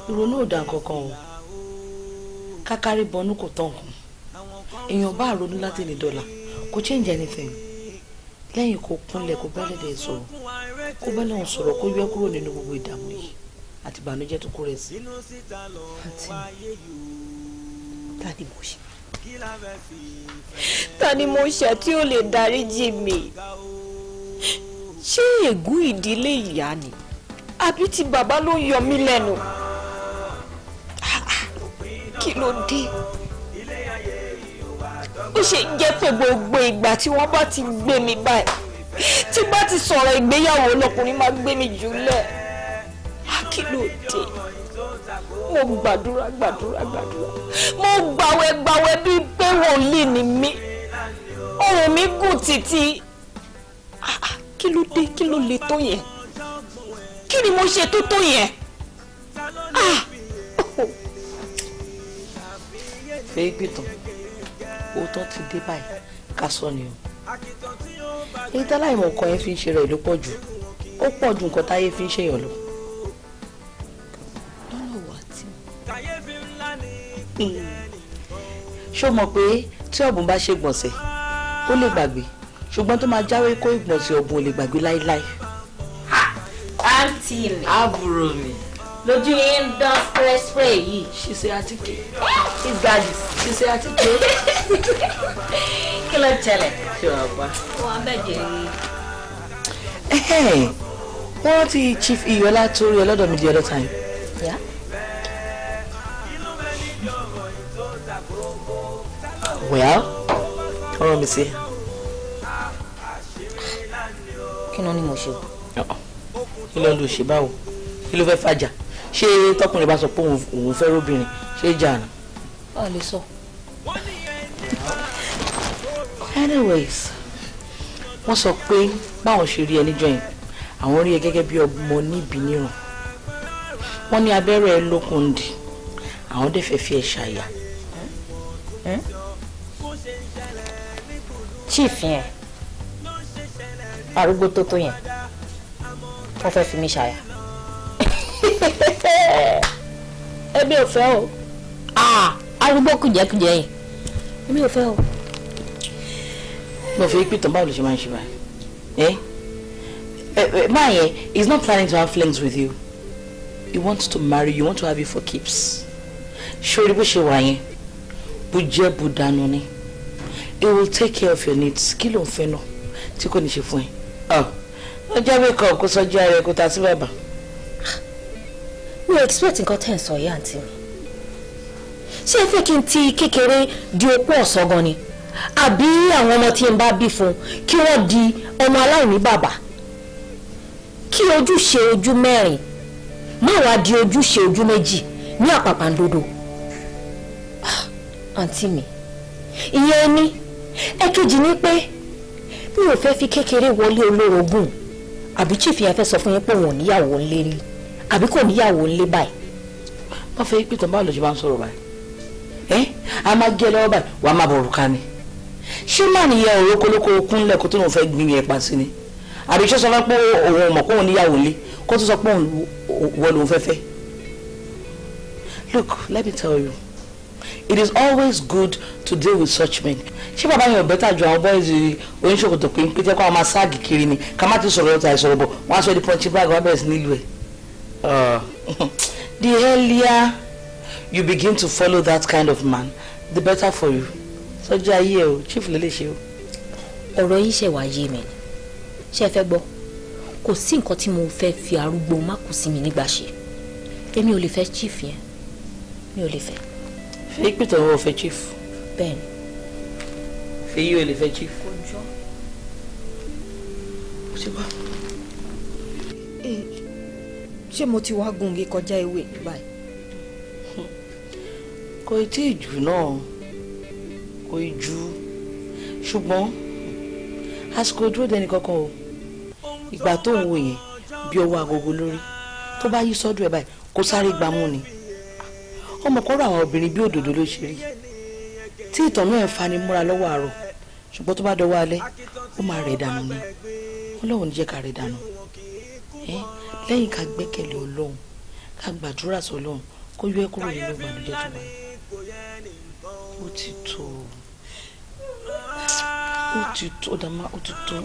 Ìrònú ò dà kankan o. Kákárí bọnú kò tán kan. Èèyàn bá ronú láti ní dọ́là kò change anything. Lẹ́yìn kó kúnlẹ̀ kó bá lẹ́dẹ̀ẹ́ sọ̀rọ̀ kó bá náà sọ̀rọ̀ kó yọ kúrò nínú gbogbo ìdààmú yìí àti ìbànújẹ́ tó kó rẹ̀ sí. Àǹtí dáàdì mo ṣe Ta ni mo ṣẹ̀ tí ó lè dáríjì mi? Ṣé ègún ìdílé ìyá ni? Àbí ti bàbá ló yọ mí lẹ́nu? Kí ló dé? Ó ṣe jẹ́ pé gbogbo ìgbà tí wọ́n bá ti gbé mi báyìí, tí bá ti sọ̀rọ̀ ìgbéyàwó lọkùnrin máa gbé mi jùlẹ̀. Kí ló dé? Mo gbàdúrà. Mo gbàwẹ̀ bíi pé wòlíì ni mí. Ohùn mi gùn títí. Kí ló dé? Kí ló le tó yẹn? Kí ni mo ṣe tó yẹn? Fẹ́ gbẹ̀tàn, òótọ́ ti dé báyìí, ká sọ ni o. Èyí táláìmọ̀ nǹkan yẹn fi ń ṣe rẹ̀ ló pọ̀ jù. Ó pọ̀ ju nǹkan táyé fi ń ṣèyàn lọ. Lọ́nà wà tí ṣó mọ̀ pé tí ọ̀bùn bá ṣe gbọ̀nsẹ̀ ó lè gbàgbé, ṣùgbọ́n tó máa jáwé kó ìgbọ̀nsẹ̀ ọ̀bùn ò lè gbàgbé láíláí. àǹtí mi. Àbúrò mi. Lójú yín ń dán spray yìí. Ṣíṣe àtíkè. Ìgbàdì. Ṣíṣe àtíkè. Kí ló ṣẹlẹ̀? Ṣé wàá pa? Wọ́n á bẹ̀jẹ̀ rí. Wọ́n ti Chief Iyọlá tó rí ẹ lọ́dọ̀ mi the other time. Yeah. Well, ọ̀rọ̀ mi sí. Kí ló ní mo ṣe? Kí ló ń lo ṣe báwo? Kí ló fẹ́ fàjà? Ṣé tọkùnrin bá sọ pé òun fẹ́ róbìnrin ṣé jà ní? Ó lè sọ. Anyways, wọ́n sọ pé báwọn ṣe rí ẹ níjọ́ yẹn àwọn rí ẹ gẹ́gẹ́ bí ọmọ níbi níran. Wọ́n ní abẹ́rẹ́ ẹ lókun dì àwọn dẹ̀ fẹ́ fi ẹ ṣàyà. Chief yẹn arúgbó tó yẹn wọ́n fẹ́ fi mí ṣàyà. Èmi ò fẹ́ o. Arúgbó kùjẹ́kùjẹ́ yẹn èmi ò fẹ́ o. Mo fi pìtàn báwo ló ṣe máa ń ṣe báyìí? Man yẹn is not planning to have flings with you. He wants to marry you. Want to have you for keeps. Ṣé bó ṣe wà yẹn bó jẹ́ bó dànù ni. He will take care of your needs. Kí ló ń fẹ́ náà tí kò ní ṣe fún ẹ? Ó jẹ́ bí kan kó sọ́jú ara ẹ kó ta sí bàbá. Mi ò expect nǹkan tẹ̀ ń sọ yìí àǹtí mi. Ṣé ẹ fẹ́ kí n ti kékeré di opó ọ̀sán gan ni? Àbí àwọn ọmọ tí n bá bí fún kí wọ́n di ọmọ aláìní bàbá? Kí ojúṣe ojú mẹ́rin má wá di ojúṣe ojú méjì ní àpàpàǹdodo. Àǹtí mi, ìyẹn ni ẹ̀kejì ni pé mi ò fẹ́ fi kékeré wọlé olórogún. Àbí chief yẹn fẹ́ sọ fún yín pé òun ò níyàwó ńlé rí àbí kò níyàwó ńlé báyìí? Wọ́n fẹ́ pé tán báwo ló ṣe máa ń sọ̀rọ̀ báyìí? A máa gé ẹ lọ́wọ́ báyìí wàá máa bọ̀ òrùka ni. Ṣé má nìyẹn òró kólókó kúnlẹ̀ kó tó lóun fẹ́ gbin yẹn pa sí ni? Àbí ṣé sọ fẹ́ pé òun mọ̀ pé òun níyàwó ńlé kó tó sọ pé òun wọ lòun fẹ́ fẹ́? Look, let me tell you, it is always good to deal with such men. Ṣé bàbá yẹn ò bẹ́tà ju àwọn boys oníṣòkòtò pé pété kó àwọn máa ságì kiri ni ká má ti sọ̀rọ̀ ọ̀tà ìsọ̀rọ̀ bọ̀ wọ́n á sọ di punching bag wọ́n á bẹ̀rẹ̀ sí nílùú ẹ̀. The earlier you begin to follow that kind of man, the better for you. Sọ́jú ayé ẹ o, chief lè lè ṣe o. Ọ̀rọ̀ yìí ṣe wá yé mi. Ṣé ẹ fẹ́ gbọ́? Kò sí nǹkan tí mo fẹ́ fi arúgbó má kù sí mi nígbà ṣe. Èmi ò lè fẹ́ chief yẹn. Mi ò lè fẹ́. Fẹ́ pé tọ̀wọ́ fẹ́ chief. Bẹ́ẹ̀ni. Fẹ́ yí o lè fẹ́ chief. Ṣé wá? Ṣé mo ti wá gungi kọjá ewé báyìí? Kò tí ì jù náà, kò ì jù, ṣùgbọ́n àsìkò dúró dẹni kankan o. Ìgbà tó ń wò yẹn bí ọwọ́ agogo lórí tó bá yí sọ́dọ̀ ẹ̀ báyìí kó sáré gbámú ni. Ọmọkọ́rọ̀ àwọn obìnrin bí òdòdó ló ṣe rí tí ìtàn náà ń fani múra lọ́wọ́ àárọ̀ ṣùgbọ́n tó bá dọwọ́ alẹ́ ó máa rẹ̀ dànù ni. Ọlọ́run jẹ́ ká rẹ̀ dànù. Lẹ́yìn ká gbẹ́kẹ̀lé Ọlọ́run ká gbàdúrà sọ́lọ́run kó yọ ẹ́ kúrò nínú ìbànújẹ́ tó wà. Ó ti tó dàmá ó ti tó.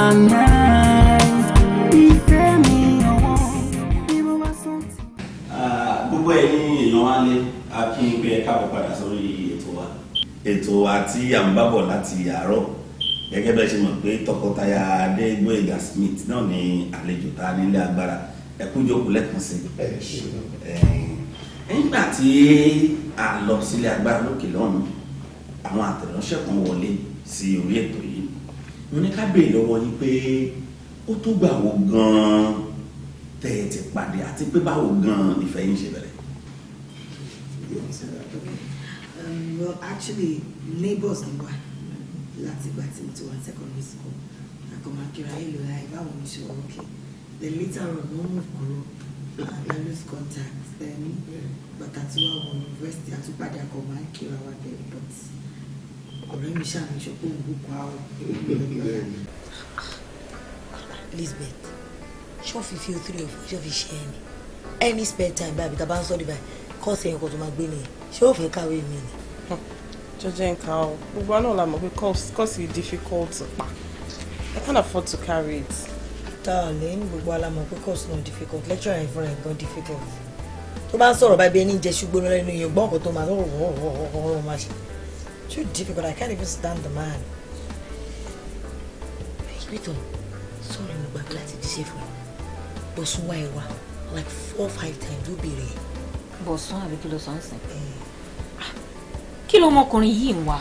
Gbogbo ẹ̀yin èèyàn wá lé akínpé káàbọ̀ padà sórí ètò àti àmúbábọ̀ láti àárọ̀ gẹ́gẹ́ bẹ́ẹ̀ ṣe mọ̀ pé tọkọtaya Adégbóyèga Smith náà ní àlejò ta nílé agbára ẹkún jókòó lẹ́ẹ̀kan sí nígbà tí a lọ sílé agbára lókè lọ́nà àwọn àtẹ̀ránṣẹ́ kan wọlé sí orí ètò yìí mo ní ká béèrè lọ́wọ́ yín pé ó tó gbà wo gan-an tẹ́ ẹ ti pàdé àti pé báwo gan-an ìfẹ́ yín ṣe bẹ̀rẹ̀. Well, actually, neighbors ni wa láti ìgbà tí mo ti wà secondary school. Àkọ́mọ́kìrá ìlú láì báwo ni ṣe wọ́n kí. Then later on, wọ́n move kúrò and I lose contact. Then bàtà tí wọ́n wọ university àtúpàdé àkọ́mọ́kìrá wa there but ọ̀rẹ́ mi ṣàmì ṣọ́pọ̀ òǹgbùkọ́ àwọn. Elizabeth, ṣọ́ fi feel 3 of ṣọ́ fi ṣe ẹni. Any spare time báyìí tá a bá ń sọ ní báyìí kọ́ọ̀sì ẹ̀yìn kan tó máa gbé nìyẹn. Ṣé ó fẹ́ kàwé mi ni? Jọjẹ́ nǹkan o, gbogbo àná la mọ̀ pé course is difficult pa. I can't afford to carry it. Darling, gbogbo àná la mọ̀ pé course náà difficult, lecturer yẹn fúnra ẹ̀ gan difficult. Tó bá ń sọ̀rọ̀ báyìí bí ẹni jẹ́ ṣùgbọ́n lẹ́nu yẹn gbọ́n nǹkan tó máa ọ̀rọ̀ máa ṣe. Too difficult, I can't even stand the man. Victor, sorry mo gbàgbé láti díṣẹ́ fún ẹ. Bọ̀sùn wá ẹ wá like 4-5 times ó béèrè. Bọ̀sùn àbí kí ló sọ ń sìn? Kí lọmọkùnrin yìí ń wá?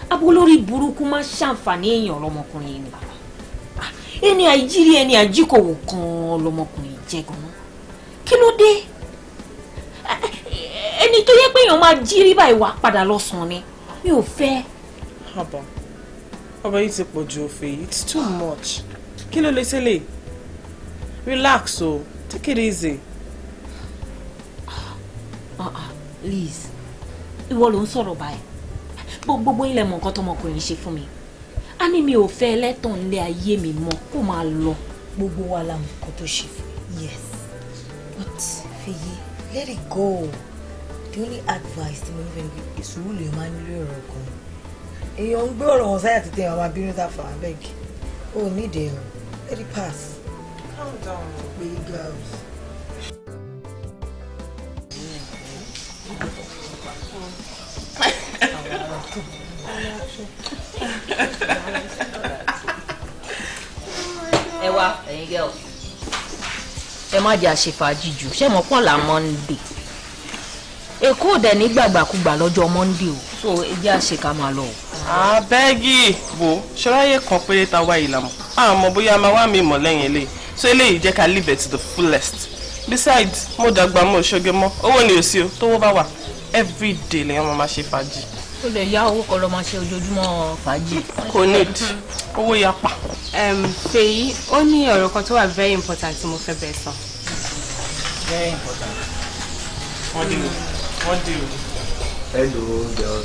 Abolórí burúkú máa ṣàǹfààní èèyàn lọmọkùnrin yìí ń bàbá. Ẹni àìjírí ẹni àjíkòwò kan lọmọkùnrin jẹ́ gan-an. Kí ló dé? Ẹni tó yẹ pé èèyàn máa jírí báyìí wá padà lọ́sàn-án ni. Mi ò fẹ́. Ọba yìí ti pọ̀ ju òfin yìí. It's too much. Kí ló lè ṣẹlẹ̀? Relax o. Take it easy. Liz, ìwọ ló ń sọ̀rọ̀ báyìí. Gbogbo ilẹ̀ mọ̀ nǹkan tọmọkùnrin ṣe fún mi. A ní mi ò fẹ́ ẹlẹ́tàn ilé ayé mi mọ́ kó máa lọ. Gbogbo wa la mọ̀ nǹkan tó ṣe fún mi. Yes, but Fèyí, let it go. The only advice tí mo ní fẹ́ ni pé ìṣòro lè máa nílò ọ̀rọ̀ kan. Èèyàn ń gbé ọ̀rọ̀ wọn sáyà tètè àwọn abínú tá a fà wá bẹ́ẹ̀gì. O ò ní ìdè o. Let it pass. Calm down. Baby girls. Ẹ wá ẹ̀yin girls. Ẹ má jẹ́ àṣefàájì jù. Ṣé mo pọ̀ la Monday? Èkó ò dẹ̀ ní gbàgbàkúgbà lọ́jọ́ Monday o. So ẹ jẹ́ àṣekà máa lọ. Bẹ́ẹ̀gì wo ṣọláyé kan péré ta wá ìlànà. Àmọ́ bóyá máa wá mi mọ̀ lẹ́yìn eléyìí. So eléyìí jẹ́ ká live it to the fullest. Besides, mo dàgbà mo ṣoge mọ́. Owó ni ò sí o. Tówó bá wà. Every day lèyàn máa ṣe fàájì. Ó lè yá owó kan lọ máa ṣe ojoojúmọ́ fàájì. Kò need. Owó yapa. Fèyí, ó ní ọ̀rọ̀ kan tó wà very important tí mo fẹ́ bẹ̀ sọ. Very important. What do you? Hello, girl.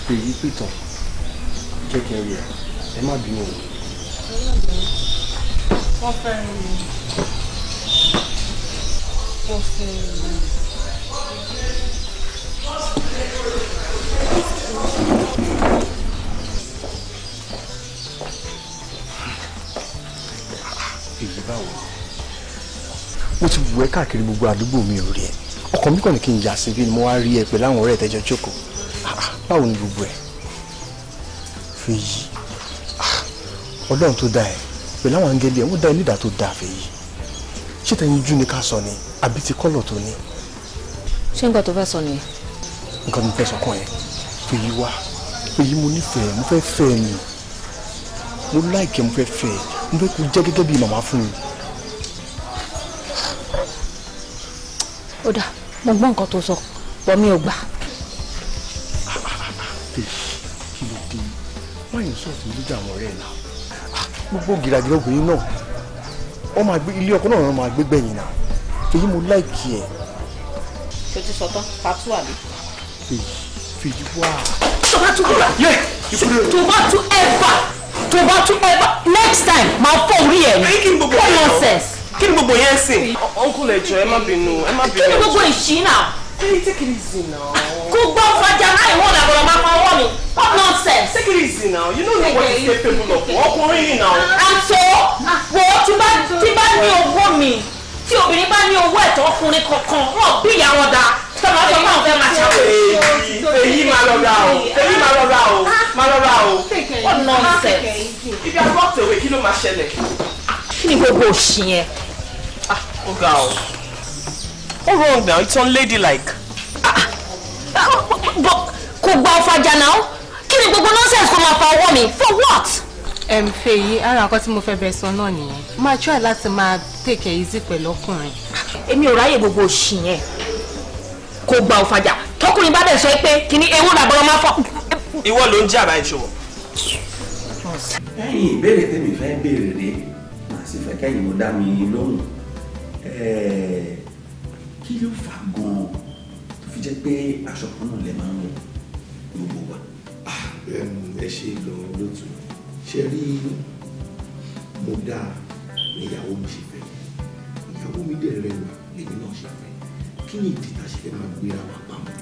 Fèyí pìtàn. Jẹ́ kí n rí ẹ. Ẹ má bínú o. Wọ́n fẹ́ rí mi. Wọ́n fẹ́ rí mi. Èyí báwo? Mo ti wù ẹ́ káàkiri gbogbo àdúgbò mi ò rí ẹ. Ọkàn mi kàn ní kí n yà sí bí mo wá rí ẹ pẹ̀lú àwọn ọ̀rẹ́ ìtẹ́jọ́ jókòó. Báwo ni gbogbo ẹ? Fèyí. Ọlọ́run tó dá ẹ pẹ̀lú àwọn áńgẹ́lì ẹ̀ wọ́n dá ẹ nídàá tó dáa Fèyí. Ṣé tẹ̀yìn ojú ni ká sọ ni àbí ti kọ́lọ̀ tó ní? Ṣé nǹkan tó fẹ́ sọ nìyẹn? Nǹkan mi fẹ́ sọ kàn ẹ́. Fèyí wá. Fèyí mo nífẹ̀ẹ́ mo fẹ́ fẹ́ ẹ ni. Mo láìkẹ́ mo fẹ́ fẹ́ ẹ. Mo fẹ́ kó jẹ́ gẹ́gẹ́ bí màmá fún mi. Ó dà, mo gbọ́ nǹkan tó sọ, bọ́ mi ò gbà. Kí ló dé? Má yẹn sọ̀tún lójú àwọn ọ̀rẹ́ ẹ̀ náà. Gbogbo gìràgìrà obìnrin náà, wọ́n máa gbé ilé ọkọ náà wọ́n máa gbé gbẹ̀yìn náà. Fèyí mo láìkí ẹ̀. Ṣé o ti sọ tán? Pàtó àbí? Fèyí wá. Tó bá tún ever next time máa fọ́ orí ẹ̀ ní. What nonsense. Kí ni gbogbo yẹn sìn? Uncle ẹjọ ẹ má bínú ẹ má bínú. Kí ni gbogbo ìṣí náà? Hey, take it easy now. Kò gbọ́ fàjà náà ìwọ̀n làbọ̀rọ̀ máa pa ọwọ́ mi. What nonsense? Take it easy now. You don't know what is capable of. Ọkùnrin now. And so, wo tí bá ní owó mi, tí obìnrin bá ní owó ẹ̀tọ́ ọkùnrin kankan, wọ́n bí ìyá wọn dá. Tọ́lá sọ fún àwọn fẹ́ máa ṣàwọ̀. Èyí máa lọ ra o. Èyí máa lọ ra o. Máa lọ ra o. What nonsense? If you are walked away, kí ló máa ṣẹlẹ̀? Kí ni gbogbo òṣì yẹn? Ó ga o. What's wrong now? It's unladylike. Kò gba ọ̀fàjà náà. Kí ni gbogbo nonsense kò máa fa ọwọ́ mi? For what? Fèyí, ara nǹkan tí mo fẹ́ bẹ̀ sọ náà nìyẹn. Máa try láti máa take it easy pẹ̀lú ọkùnrin. Èmi ò ráyè gbogbo òṣì yẹn. Kò gba ọ̀fàjà. Tọkùnrin bá dẹ̀ sọ pé kí ni ewu làbọ̀rọ̀ máa fọ́. Ìwọ ló ń jà báyìí ṣòwò. Ẹ̀yin ìbéèrè tèmi fẹ́ béèrè rèé màá sì fẹ́ kẹ́yìn mo dá mi lóhùn kí ló fà gan-an tó fi jẹ́ pé aṣọ kan náà lè máa ń wọ̀ gbogbo wa. Ẹ ṣe gan-an lótú ṣe rí mo dáa níyàwó mi ṣe fẹ́ ìyàwó mi dẹ̀ rẹwà lèmi náà ṣe fẹ́ kí ni ìdí tá a ṣe fẹ́ máa gbéra wa pamọ́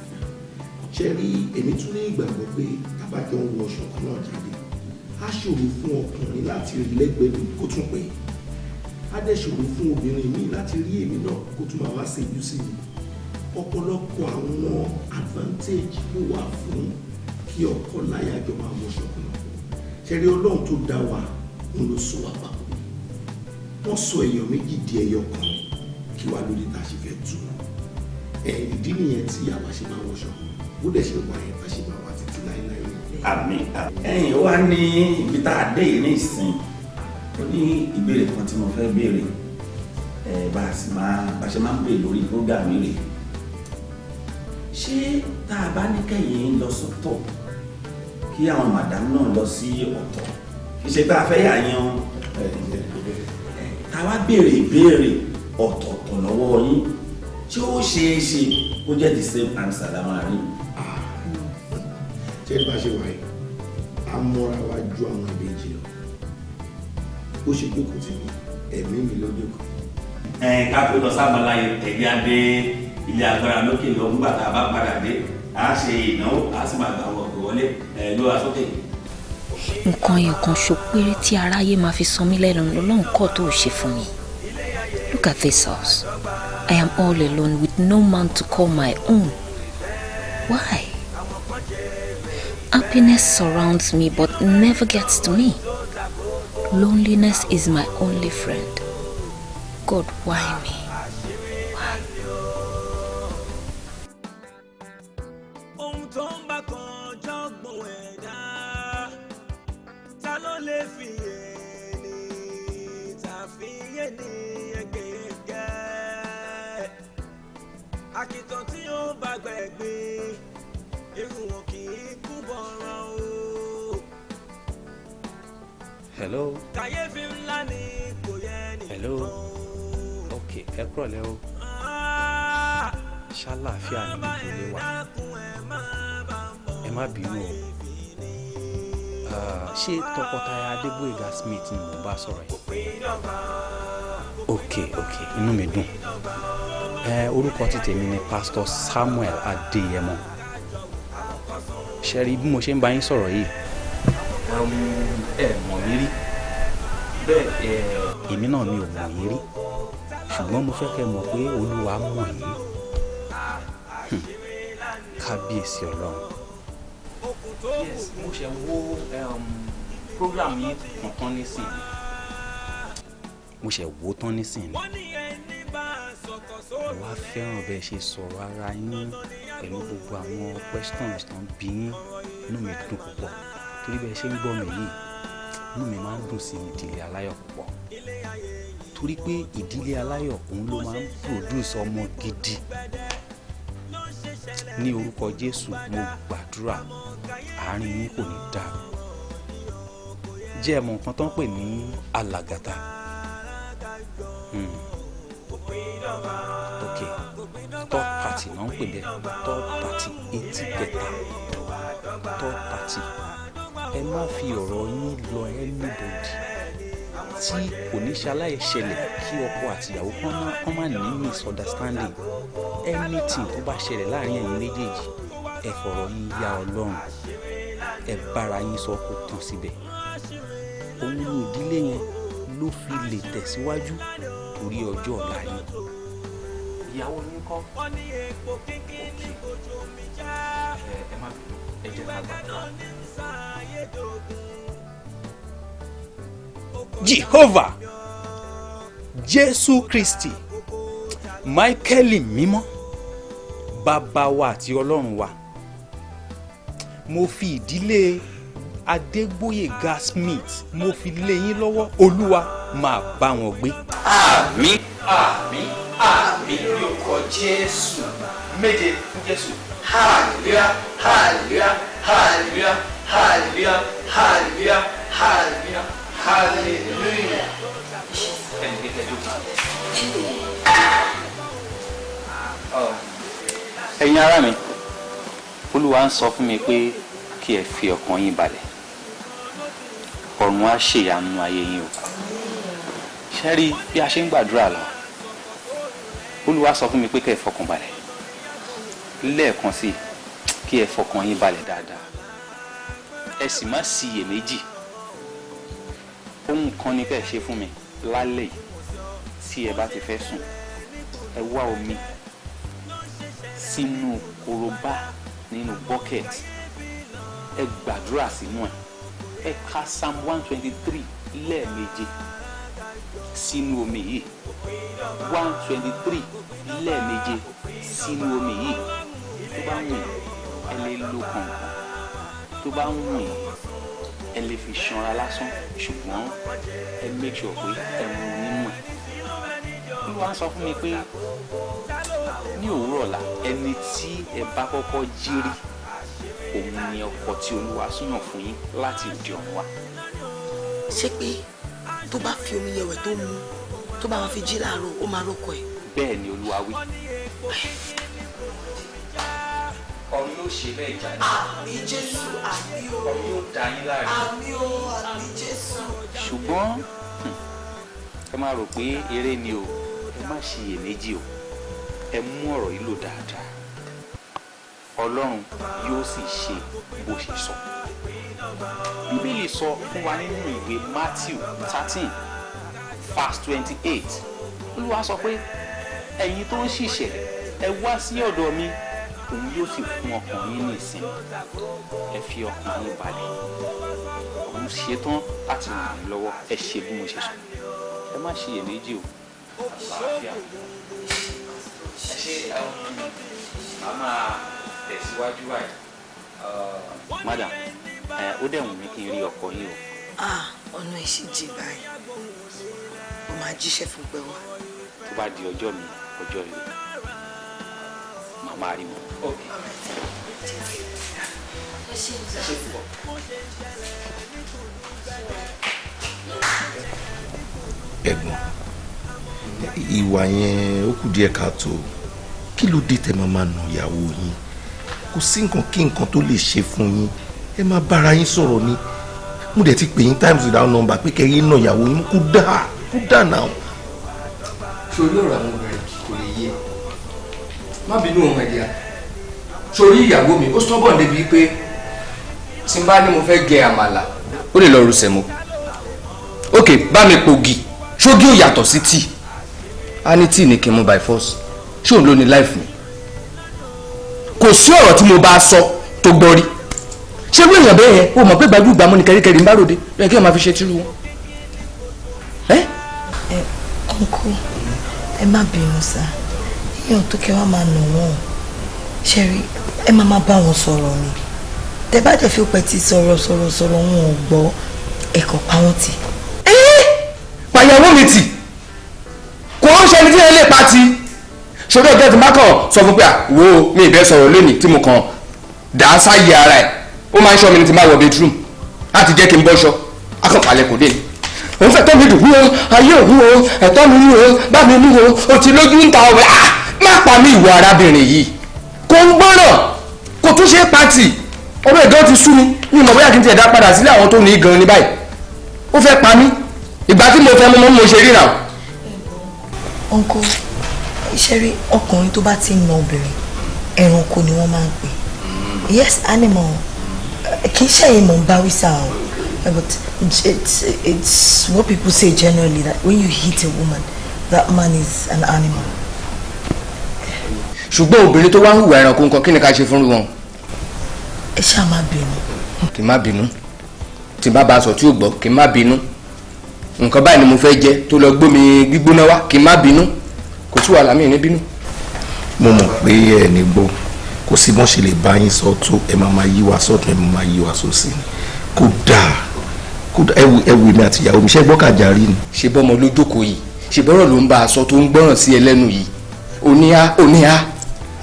ṣe rí èmi tún ní ìgbàgbọ́ pé tábàjọ́ ń wọ aṣọ kan náà jáde á ṣòro fún ọkùnrin láti rí lẹ́gbẹ̀ẹ́ mi kó tún pè é á dẹ̀ ṣòro fún obìnrin mi láti rí èmi náà kó tún máa wá ṣẹ́jú sí mi ọ̀pọ̀lọpọ̀ àwọn advantage ló wà fún kí ọkọ láya jọ máa wọ aṣọ kan náà ṣẹ́rí ọlọ́run tó dá wa ń lọ sọ wá papọ̀ wọ́n sọ èèyàn méjì di ẹyọ kan kí wàá lóde tá a ṣe fẹ́ tú ìdí nìyẹn tí àwa ṣe máa wọṣọ ó dẹ̀ ṣe wà yẹn tá a ṣe máa wá títí láéláé. Àmín. Ẹ̀yin ó wá ní ibi tá a dé yìí ní ìsìn ó ní ìbéèrè kan tí mo fẹ́ béèrè bá a ṣe máa ń béèrè lórí program rẹ̀ ṣé tá a bá ní kẹ́yìn lọ sọ́tọ̀ kí àwọn màdàm náà lọ sí ọ̀tọ̀ kì í ṣe pé a fẹ́ yà yan tá a wá béèrè ìbéèrè ọ̀tọ̀ọ̀tọ̀ lọ́wọ́ yín tí ó ṣeé ṣe kó jẹ́ the same answer la máa rí. Ṣé bá ṣe wáyé a mọ́ra wa ju àwọn ìbejì lọ ó ṣe jókòó tì mí ẹ̀mí mi ló jókòó. Ká pé lọ sábàláyé ẹ̀gbẹ́ adé ilé agbára lókè lọ nígbà tá a bá padà dé a ṣe ìnáwó a sì máa gbà wọ̀ wọlé ló wá sókè. nǹkan ẹ̀kan ṣo péré tí aráyé máa fi sọ mí lẹ́nu lọ́lọ́run kọ́ tó ṣe fún mi. Look at this house. I am all alone with no man to call my own. Why? Happiness surrounds me but never gets to me. Loneliness is my only friend. God, why me? Why? Àkìtàn tí ó bá gbẹ̀gbé irun wọn kì í kú bọ̀rọ̀ o. Hello. Kàyéfì ńlá ni kò yẹ nìkan. Hello. Ok, ẹ kúrọ̀lẹ́ o. Ṣàlàáfíà ni ìdílé wa. Ẹ má bínú o. Ṣé tọkọtaya Adégbóyèga Smith ni mo bá sọ̀rọ̀ yìí? Ok, inú mi dùn. Orúkọ ti tèmi ni Pastor Samuel Adéyẹmọ. Ṣé rí bí mo ṣe ń bá yín sọ̀rọ̀ yìí? Ẹ mọ̀ mí rí. Bẹ́ẹ̀ èmi náà mi ò mọ̀ yín rí. Ṣùgbọ́n mo fẹ́ kẹ́ mọ̀ pé Olúwa mọ̀ yín. Kábíyèsí Ọlọ́run. Yes, mo ṣe wo program yín kankan nísìnyí. Mo ṣe wò tán nísìnyí. Mo wá fẹ́ràn bẹ́ẹ̀ ṣe sọ̀rọ̀ ara yín pẹ̀lú gbogbo àwọn questions tó ń bí yín. Inú mi dùn púpọ̀ torí bẹ́ẹ̀ ṣe ń gbọ́ mi yìí inú mi máa ń dùn sí ìdílé aláyọ̀ púpọ̀ torí pé ìdílé aláyọ̀ òun ló máa ń produce ọmọ gidi. Ní orúkọ Jésù mo gbàdúrà àárín yín kò ní dàrú. Jẹ́ ẹ̀mọ̀ nǹkan tó ń pè ní alàgàtà. Ok, third party náà ń pè bẹ́ẹ̀, third party etí kẹta, third party. Ẹ má fi ọ̀rọ̀ yín lọ anybody tí kò ní ṣaláì ṣẹlẹ̀ kí ọkọ àti ìyàwó kan má ní misunderstanding. Anything tó bá ṣẹlẹ̀ láàrin ẹ̀yin méjèèjì ẹ fọ̀rọ̀ yín yá Ọlọ́run. ẹ bára yín sọ kó tán síbẹ̀ òun ni ìdílé yẹn ló fi lè tẹ̀síwájú torí ọjọ́ ọ̀la yín. ìyàwó yín kọ́ ẹ má ẹ jẹ́ ká gbàdúrà. Jehovah Jésù Kristi Máíkẹ́lì mímọ́ bàbá wa àti ọlọ́run wa mo fi ìdílé Adégbóyèga Smith mo fi lé yín lọ́wọ́ Olúwa máa bá wọn gbé. àmín àmín àmín lórúkọ Jésù méje fún Jésù. hallelujah hallelujah hallelujah hallelujah hallelujah hallelujah hallelujah. ẹ̀yin ará mi Olúwa ń sọ fún mi pé kí ẹ fi ọkàn yín balẹ̀ ọ̀run á ṣèyanu ayé yín o ṣe rí bí a ṣe ń gbàdúrà lọ Olúwa sọ fún mi pé kí ẹ fọkàn balẹ̀ lẹ́ẹ̀kan sí kí ẹ fọkàn yín balẹ̀ dáadáa ẹ sì má ṣiyèméjì ohun kan ni kẹ́ ẹ ṣe fún mi lálẹ́ yìí tí ẹ bá ti fẹ́ sùn ẹ wá omi sínú korobá nínú bucket ẹ gbàdúrà sínú ẹ ka Psalm 123 lẹ́ẹ̀méje sínú omi yìí 123 lẹ́ẹ̀méje sínú omi yìí tó bá wù yín ẹ lè lo kànkàn tó bá wù yín ẹ lè fi ṣanra lásán ṣùgbọ́n ẹ make sure pé ẹ mu nínú ẹ̀. Olúwa sọ fún mi pé ní òwúrọ̀ ọ̀la ẹni tí ẹ bá kọ́kọ́ jírí òun ni ọkọ tí Olúwa súnyàn fún yín láti òde ọ̀run wá. ṣé pé tó bá fi omi yẹ̀wẹ̀ tó mu tó bá wọn fi jí láàárọ̀ ó máa rọ́kọ ẹ̀. bẹ́ẹ̀ ni Olúwa wí. ọ̀run yóò ṣe bẹ́ẹ̀ jáde. àmín Jésù àmín o. ọ̀run yóò dá yín láre. àmín o àmín Jésù. ṣùgbọ́n ẹ máa rò pé eré ni o ẹ má ṣiyèméjì o ẹ mú ọ̀rọ̀ yìí lò dáadáa Ọlọ́run yóò sì ṣe bó ṣe sọ. Bíbélì sọ fún wa nínú ìwé Matthew 13 verse 28 Olúwa sọ pé ẹ̀yin tó ń ṣiṣẹ́ ẹ wá sí ọ̀dọ̀ mi òun yóò sì fún ọkàn yín ní ìsinmi ẹ fi ọkàn yín balẹ̀ òun ṣetán láti ràn yín lọ́wọ́ ẹ ṣe bí mo ṣe sọ ẹ má ṣiyèméjì o àlàáfíà ẹ ṣe màmá tẹ̀síwájú báyìí. Madam ó dẹ̀ wù mí kí n rí ọkọ yín o. ọ̀nà ẹ̀ sì jì báyìí ó máa jíṣẹ́ fún pẹ́ wá. tó bá di ọjọ́ mi ọjọ́ rẹ̀ màmá rí wọn. ẹ̀gbọ́n ìwà yẹn ó kù díẹ̀ káàtó kí ló dé tẹ́ máa nà ìyàwó yín kò sí nǹkan kí nǹkan tó lè ṣe fún yín ẹ máa bára yín sọ̀rọ̀ ni mo dẹ̀ ti pè yín times without number pé kẹ́yìn nà ìyàwó yín kó dáa náà. sórí ọ̀rọ̀ àwọn obìnrin kò lè yé má bínú ọmọ ẹ̀díà sórí ìyàwó mi ó stubborn débi pé tí n bá ní mo fẹ́ gẹ àmàlà ó lè lọ ru sẹ̀mó ok bá mi pògì ṣógí ò yàtọ̀ sí tíì á ní tíì ní kí n mú by force ṣé òun ló ní life mi kò sí ọ̀rọ̀ tí mo bá sọ tó gbọ́ rí ṣé wọ́n èèyàn bẹ́ẹ̀ yẹn o mọ̀ pé gbajúgbàmọ́ ni kẹ́ríkẹ́rí ń bá ròde ẹ kí wọ́n máa fi ṣe tírú wọn. ọ̀nkú ẹ má bínú sá èèyàn tó kẹ́ wá máa nà wọ́n ṣẹ́rí ẹ má bá wọn sọ̀rọ̀ ni tẹ bá dẹ̀ fi pẹ́ ti sọ̀rọ̀ wọn ò gbọ́ ẹ̀kọ́ pa wọ́n tì. pàyàwó mi tì kò ń ṣe ẹni tí ẹ lè pa ti ṣòro ọjọ́ tí má kàn sọ fún pé wo mi ìbẹ́ sọ̀rọ̀ lónìí tí mo kàn dà á sáyé ara ẹ̀ ó máa ń ṣọ́ mi ní ti máa wọ bedroom láti jẹ́ kí n bọ́ṣọ akọ̀pàlẹ̀ kò dé ni òun fẹ́ tọ́ mi dùn o ayé òun o ẹ̀tọ́ mi ní o bá mi ní o ti lójú ń ta ọ̀rẹ́ má pa mí ìwọ arábìnrin yìí kò ń gbọ́ràn kò tún ṣe é pàtì ọ̀rọ̀ ẹ̀gán ti sú mi ní ìmọ̀ bóyá kí n tiẹ̀ dá padà sílé àwọn tó ní gan ní báyìí ó fẹ́ pa mí ìgbà tí mo fẹ́ mọ́ mo ṣe ríra. ọ̀nkọ́ iṣẹ́ rí ọkùnrin tó bá ti ń na obìnrin ẹranko ni wọ́n máa ń pè yes animal kì í ṣẹ̀yìn mọ̀ ń bá wí sá o but it's what people say generally that when you hit a woman that man is an animal. ṣùgbọ́n obìnrin tó wá ń hùwà ẹranko nǹkan kí ni ká ṣe fún wọn. ẹ ṣáà má bínú. kì í má bínú tí n bá ba sọ tí ò gbọ́ kì í má bínú nǹkan báyìí ni mo fẹ́ jẹ tó lọ gbómi gbígbóná wá kì í má bínú kò sí wàhálà mi ní bínú. mo mọ̀ pé ẹ ní gbọ́ kò sí bọ́n ṣe lè bá yín sọ tó ẹ máa yí wa sọ́tún ẹ máa yí wa sósì ni kódà ẹ wù mí àti ìyàwó mi ṣe gbọ́ kàjà rí ni. ṣe bọ́mọ ló jókòó yìí ṣe bọ́rọ̀ ló ń bá a sọ tó ń gbọ́ràn sí ẹlẹ́nu yìí oníhá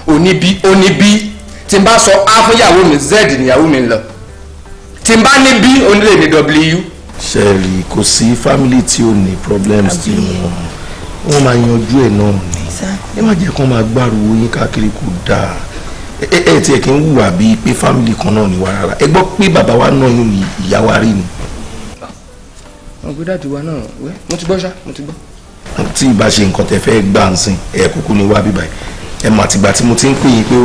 oníbí tí n bá sọ á fún ìyàwó mi z níyàwó mi lọ tí n bá ní bí onílé ní w. ṣẹ́ẹ̀rì kò sí family tí ó ní problems tí wọ́n máa yanjú ẹ̀ náà ni ẹ má jẹ́ kó máa gbárùwò yín káàkiri kò dáa ẹ tiẹ̀ kí n hùwà bíi pé family kan náà ni wà rárá ẹ gbọ́ pé bàbá wa náà yóò ìyá wa rí ni. ọgbẹ́ dájú wa náà wẹ́ mo ti gbọ́ ṣá mo ti gbọ́. tí ì bá ṣe nǹkan tẹ fẹ́ gbà ń sìn ẹ kúkú ni wá bíbá ẹ mà tìgbà tí mo ti ń pè yín pé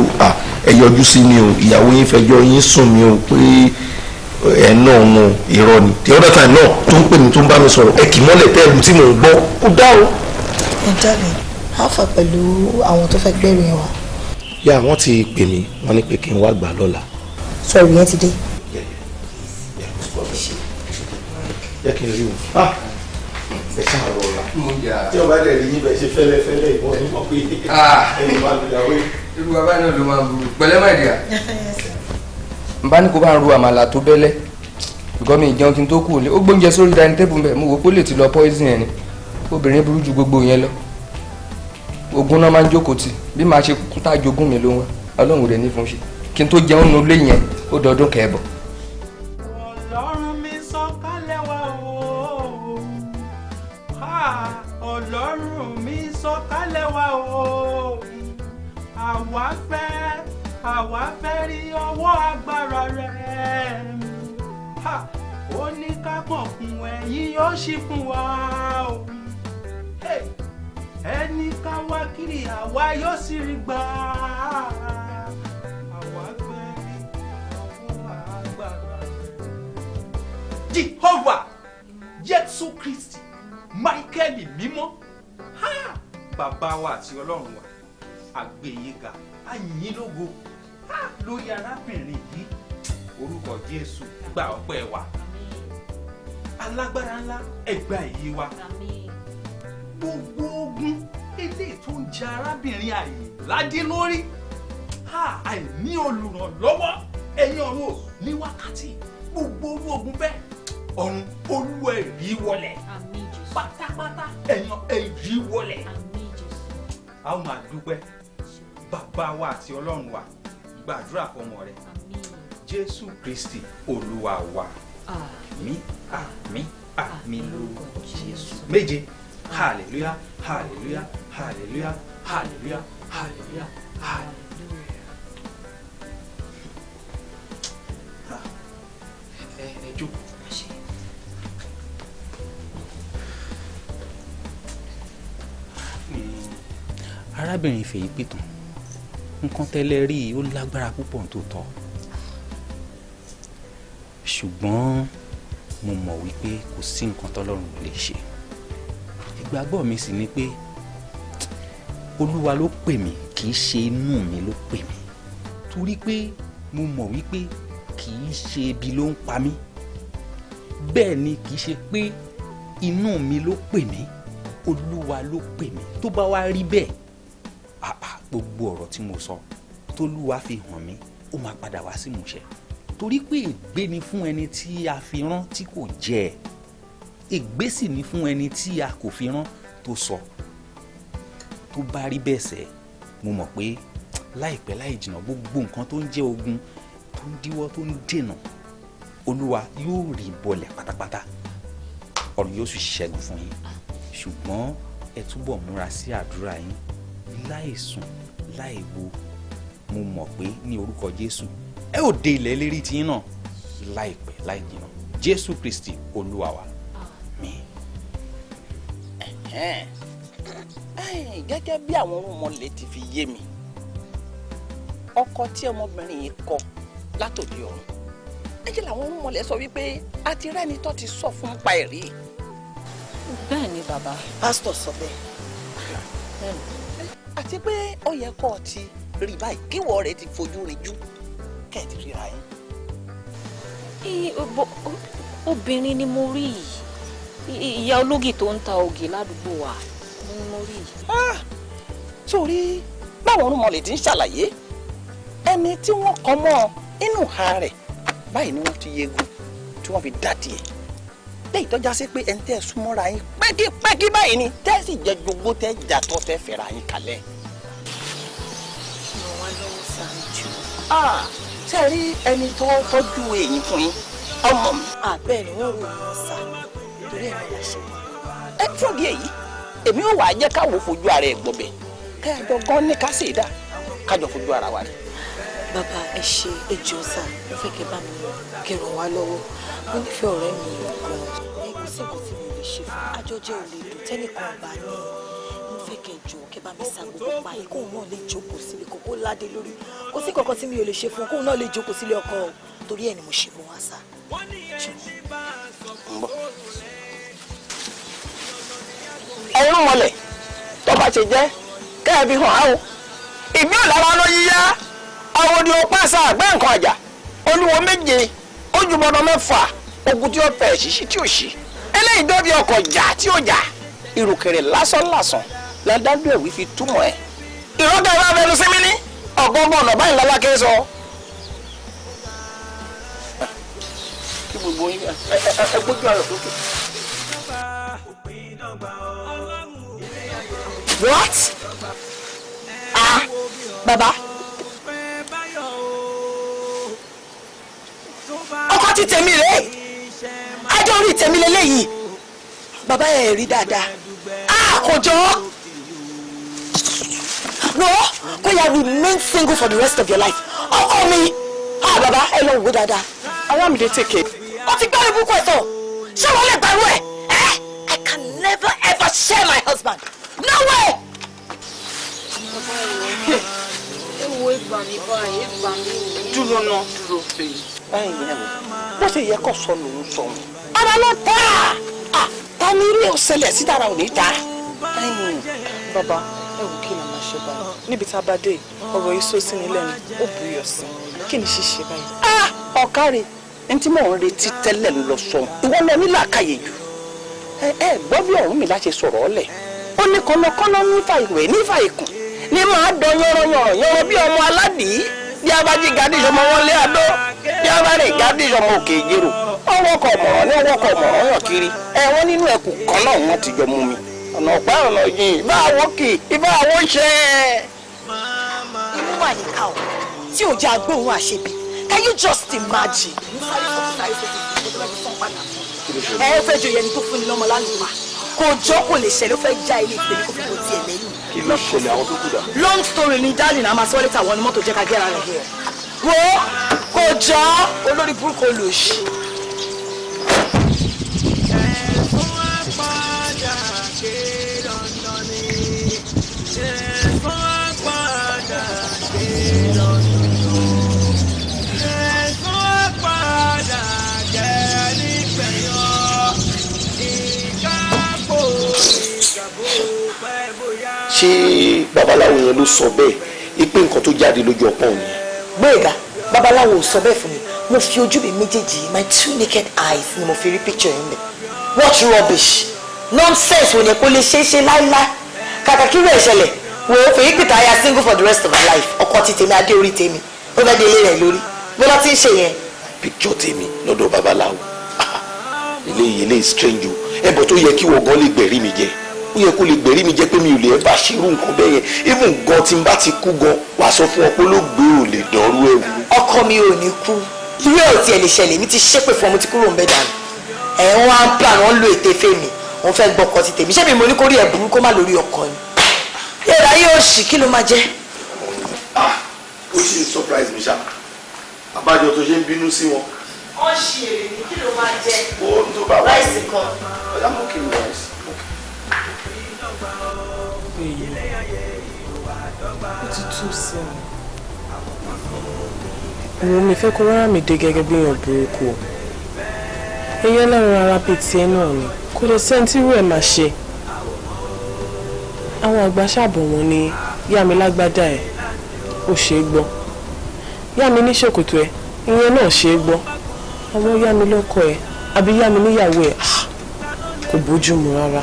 ẹ yọjú sí mi o ìyàwó yín fẹjọ́ yín sùn mi o pé ẹ náà wọn irọ́ ni the other time náà tó ń pè mí tó ń bá mi sọ̀rọ̀ ẹ kì í mọ́lẹ̀ tẹ́ẹ̀lù tí mò ń gbọ́ kó dá o. ẹ jáde á fà pẹ̀lú àwọn tó fẹ́ gbẹ́rù yẹn wá. yà wọ́n ti pè mí wọ́n ní pé kí n wá gbà lọ́la. sọ̀rọ̀ yẹn ti dé. yẹ kí n rí o. ẹ ṣáà rọra tí ọba dẹ̀ rí yín bẹ́ẹ̀ ṣe fẹ́lẹ́fẹ́lẹ́ ìbọn ní mọ̀ pé ẹ̀yìn bá lu ìyàwó yìí. irú bàbá náà ló máa ń burú pẹ̀lẹ́ máa dìá. n bá ní kó bá ń ru àmàlà tó bẹ́lẹ́ bìkọ́ mi ìjẹun kí n tó kù ní ó gbóúnjẹ sórí dining table mbẹ́ mo wò pé ó lè ti lọ poison yẹn ni obìnrin burú ju gbogbo yẹn lọ ogun náà máa ń jókòó tì bí màá ṣe tá jogún mi ló ń wá ọlọ́run rẹ̀ ní fún ṣe kí n tó jẹun nu lé yẹn ó dọdún kẹ́ẹ̀bọ̀. ọlọ́run mi sọ̀kalẹ̀ wá o ọlọ́run mi sọ̀kalẹ̀ wá o àwa fẹ́ rí ọwọ́ agbára rẹ̀ ó ní ká kọ̀ọ̀kùn ẹ̀yìn yóò ṣí fún wa o ẹni ká wá kiri àwa yóò sì rí gbà àwa fẹ́ rí ọwọ́ agbára rẹ̀. Jehovah Jésù Kristi Michael mímọ́ bàbá wa àti ọlọ́run wa àgbéyéga àyìnlógo lórí arábìnrin yìí orúkọ Jésù gba ọpẹ́ wa alágbára ńlá ẹgbà èyí wa gbogbo ogun eléyìí tó ń jẹ arábìnrin Àyìnládé lórí àìní olùrànlọ́wọ́ ẹ̀yin ọ̀run ò ní wákàtí gbogbo orú ogun bẹ́ẹ̀ ọ̀run olú ẹ̀rí wọlẹ̀ pátápátá ẹ̀yàn ẹ̀rí wọlẹ̀ a ó máa dúpẹ́ bàbá wa àti ọlọ́run wa gbàdúrà fọmọ rẹ Jésù Kristi olúwa wa àmín àmín àmín lórúkọ Jésù méje hallelujah hallelujah hallelujah hallelujah hallelujah hallelujah. ẹ jókòó. arábìnrin fèyí pìtàn nǹkan tẹ́lẹ̀ rí i ó lágbára púpọ̀ tó tọ́ ṣùgbọ́n mo mọ̀ wípé kò sí nǹkan tọ́lọ́run lè ṣe ìgbàgbọ́ mi sì ni pé olúwa ló pè mí kì í ṣe inú mi ló pè mí torí pé mo mọ̀ wípé kì í ṣe ebi ló ń pa mí bẹ́ẹ̀ ni kì í ṣe pé inú mi ló pè mí olúwa ló pè mí tó bá wá rí bẹ́ẹ̀ gbogbo ọ̀rọ̀ tí mo sọ tólúwa fi hàn mí ó máa padà wá sí ìmúṣẹ torí pé ègbé ni fún ẹni tí a fi rán tí kò jẹ ègbé sì ni fún ẹni tí a kò fi rán tó sọ tó bá rí bẹ́ẹ̀ sẹ́ mo mọ̀ pé láìpẹ́ láì jìnnà gbogbo nǹkan tó ń jẹ́ ogun tó ń díwọ́ tó ń dènà olúwa yóò rí bọlẹ̀ pátápátá ọ̀run yóò sì ṣẹ́gun fún yín ṣùgbọ́n ẹ túbọ̀ múra sí àdúrà yín láì sùn láì wo mo mọ̀ pé ní orúkọ Jésù ẹ ò dé ilẹ̀ lérí tí náà láìpẹ́ láì jìnnà Jésù Kristi olúwa wa àmín. gẹ́gẹ́ bí àwọn orúnmọlẹ̀ ti fi yé mi ọkọ tí ọmọbìnrin yìí kọ látòdì ọ̀run ẹjẹ làwọn orúmọlẹ̀ sọ wípé a ti rẹ́ni tó ti sọ fún pa ẹ̀rí. bẹ́ẹ̀ ni bàbá. pásítọ̀ sọ bẹ́ẹ̀. àti pé ó yẹ kó o ti rí báyìí kíwọ rẹ ti fojú rinjú kẹ́ ẹ ti ríra yín. obìnrin ni mo rí ìyá ológì tó ń ta ògì ládùúgbò wa ni mo rí. sórí báwọn orúmọlẹ̀ ti ń ṣàlàyé ẹni tí wọ́n kọ́ mọ́ inú ha rẹ̀ báyìí ni wọ́n ti yegun tí wọ́n fi dádì ẹ̀ lẹ́yìn tó já sí pé ẹni tẹ́ ẹ súnmọ́ra yín pẹ́kípẹ́kí báyìí ni tẹ́ ẹ sì jẹ́ gbogbo tẹ́ ẹ jà tó tẹ́ fẹ́ra yín kalẹ̀. ṣe rí ẹni tó tọ́jú èyí fún yín ọmọ mi. bẹ́ẹ̀ ni wọ́n rò wọ́n sá torí ẹ̀ náà ṣe wọ́n. ẹ fún di èyí èmi ò wá jẹ́ káwọ́ fojú ara ẹ̀ gbọ́bẹ̀ kẹ́ẹ̀jọ gan ní ká sì dá kájọ fojú ara wa ni. bàbá ẹ ṣe ẹjọ́ sá mo fẹ́ kẹ́ bá mi kẹràn wá lọ́wọ́ mo nífẹ̀ẹ́ ọ̀rẹ́ mi gan ẹ kò sí nǹkan tí mo lè ṣe fún àjọjẹ́ ò lè dùn tẹ́nìkan ọ̀bá ní mo fẹ́ kẹ́ jọ kẹ́ bá mi sa gbogbo pa yìí kóun náà lè jókòó síbi kókó ládé lórí kò sí kankan tí mi ò lè ṣe fún kóun náà lè jókòó sílé ọkọ torí ẹ̀ ni mo ṣe mú wá sá. ẹ̀rù mọ̀lẹ̀ tó bá ṣe jẹ́ kẹ́ẹ̀bí hàn áwọ̀ ìbí ò lára ló yíyá àwọn ni ó pàṣẹ àgbẹ̀ nǹkan àjà olúwo méje ojúbọdọ mẹ́fà ogun tí ó fẹ́ ṣíṣí tí ó ṣí eléyìí dọ́bí ọkọ̀ jà tí ó jà ìrùkẹ̀rẹ̀ lásánlàsàn ládàdú ẹ̀wí fi túmọ̀ ẹ̀ ìrọ́gà bá bẹnu sí mi ní ọ̀gbọ́ngbọ̀n ọ̀nà báyìí lálákẹ́ sọ. kí gbogbo yín ẹ gbójú ayọ̀ sókè. What? Baba. Ọkọ ti tèmi rèé. Ajọ́ orí tèmi lélẹ́yìí. Bàbá ẹ̀ rí dáadáa. Kò jọ. No, kó yà remain single for the rest of your life. Ọkọ mi. Bàbá ẹ lọ wò dáadáa. Alámìdé tèké. Ó ti gbọ́ ibùkú ẹ̀ tán. Ṣé wọ́n lè gbàrú ẹ̀? I can never ever share my husband. No way! Dúró náà dúró pé. Bó ṣe yẹ kó sọ lòun sọ wọn. Ara ló ta! Ta ni ilé ọ̀sẹ̀lẹ̀ sí dára ò ní ta? Bàbá, ẹ wò kí ni a máa ṣe báyìí. Níbi tá a bá dé ọ̀rọ̀ yìí sọ sí ni lẹ́nu, ó buyọ̀ sí. Kí ni ṣíṣe báyìí? Ọ̀kárẹ̀, ẹni tí mò ń retí tẹ́lẹ̀ ń lọ sọ. Ìwọ lọ ní làákàyè jù. Ẹ gbọ́ bí ọ̀run mi láti sọ̀rọ̀ ọ́lẹ̀. Ó ní kọ́nàkọ́nà nífà ìwé nífà ìkùn ní máa dán yọ̀rọ̀yọ̀rọ̀ bí ọmọ aládìí bí a bá jí gàdí ìṣọmọ wọn lé adó bí a bá rè gàdí ìṣọmọ òkè ìjérò ọwọ́ kọ̀ mọ̀ràn ní ọwọ́ kọ̀ mọ̀ràn yàn kiri wọ́n nínú ẹ̀kú kan náà wọ́n ti jọ mú mi ọ̀nà ọ̀pá ọ̀nà yìí ibà àwọ̀ kì ibà àwọ̀ ṣe. inú wà ní ká o tí ò jẹ́ agbóhùn àṣebí can you just imagine. ẹ fẹ́ jọ yẹn tó fún ni lọ́mọ lálùpà kò jọ kò lè ṣẹlẹ̀ ó fẹ́ já ilé ìpè kó fi kò tiẹ̀ lẹ́yìn. kí ló ṣẹlẹ̀ àwọn tó kù dà. long story ni darling àmà sọ́ọ́lẹ̀ tàwọn ni mọ́tò jẹ́ ká gẹ́ra rẹ̀ yẹ. wo kò jọ olórí burúkú olóṣì. ṣé babaláwo yẹn ló sọ bẹ́ẹ̀ ipe nǹkan tó jáde lójú ọpọ́n òní. gbẹ̀gà babaláwo ò sọ bẹ́ẹ̀ fún mi mo fi ojú mi méjèèjì my 2 naked eyes ni mo fi rí picture yẹn lẹ̀ what rubbish nonsense wo ni kò lè ṣeé ṣe láíláí kàkà kí rẹ̀ ṣẹlẹ̀ wo fèyí pìtà ya single for the rest of my life ọkọ ti tèmi adé orí tèmi ó fẹ́ délé rẹ̀ lórí bó lọ́ ti ń ṣe yẹn. picture tèmi lọ́dọ̀ babaláwo eléyìí strange o ẹbọ tó yẹ kí wọ́n gan lè gbẹ̀rí mi jẹ ó yẹ kó lè gbẹ̀rí mi jẹ́ pé mi ò lè ẹ bá ṣírú nǹkan bẹ́ẹ̀ yẹn even gan tí n bá ti kú gan wàá sọ fún ọ pé ló gbé ò lè dánrú ẹ̀ wò. ọkọ mi ò ní kú irú ẹ̀ ò tiẹ̀ lè ṣẹlẹ̀ mi ti ṣépè fún ọmọ tí kúrò ń bẹ́ dànù ẹ̀ wọ́n á ń plan wọ́n lo ète fèmí wọ́n fẹ́ gbọ́kọ ti tèmi ṣé mi mo ní kórìí ẹ̀ burú kó má lórí ọkọ ni yẹ́ra yóò ṣì kí ló máa jẹ́. ó ṣe surprise mi ṣá àbájọ tó ṣe ń bínú sí wọn. wọ́n ṣe èrè ní kí ló máa jẹ́ ráìsì kan. ọ̀dà mú kí n ráìsì. ó ti tú sí ọ Òun mi fẹ́ kó rárá mi dé gẹ́gẹ́ bí èèyàn burúkú. Ẹyẹ lẹ́rìn ara bíi tiẹ̀ náà ni. Kò lè sẹ́ńtì rú ẹ̀ máa ṣe. Àwọn àgbà ṣàbọ̀ wọn ni yá mi lágbádá ẹ̀ ó ṣe é gbọ́. Yá mi ní ṣòkòtò ẹ̀ ìyẹn náà ṣe é gbọ́. Àwọn yá mi lọ́kọ ẹ̀ àbí yá mi níyàwó ẹ̀ kò bójú mu rárá.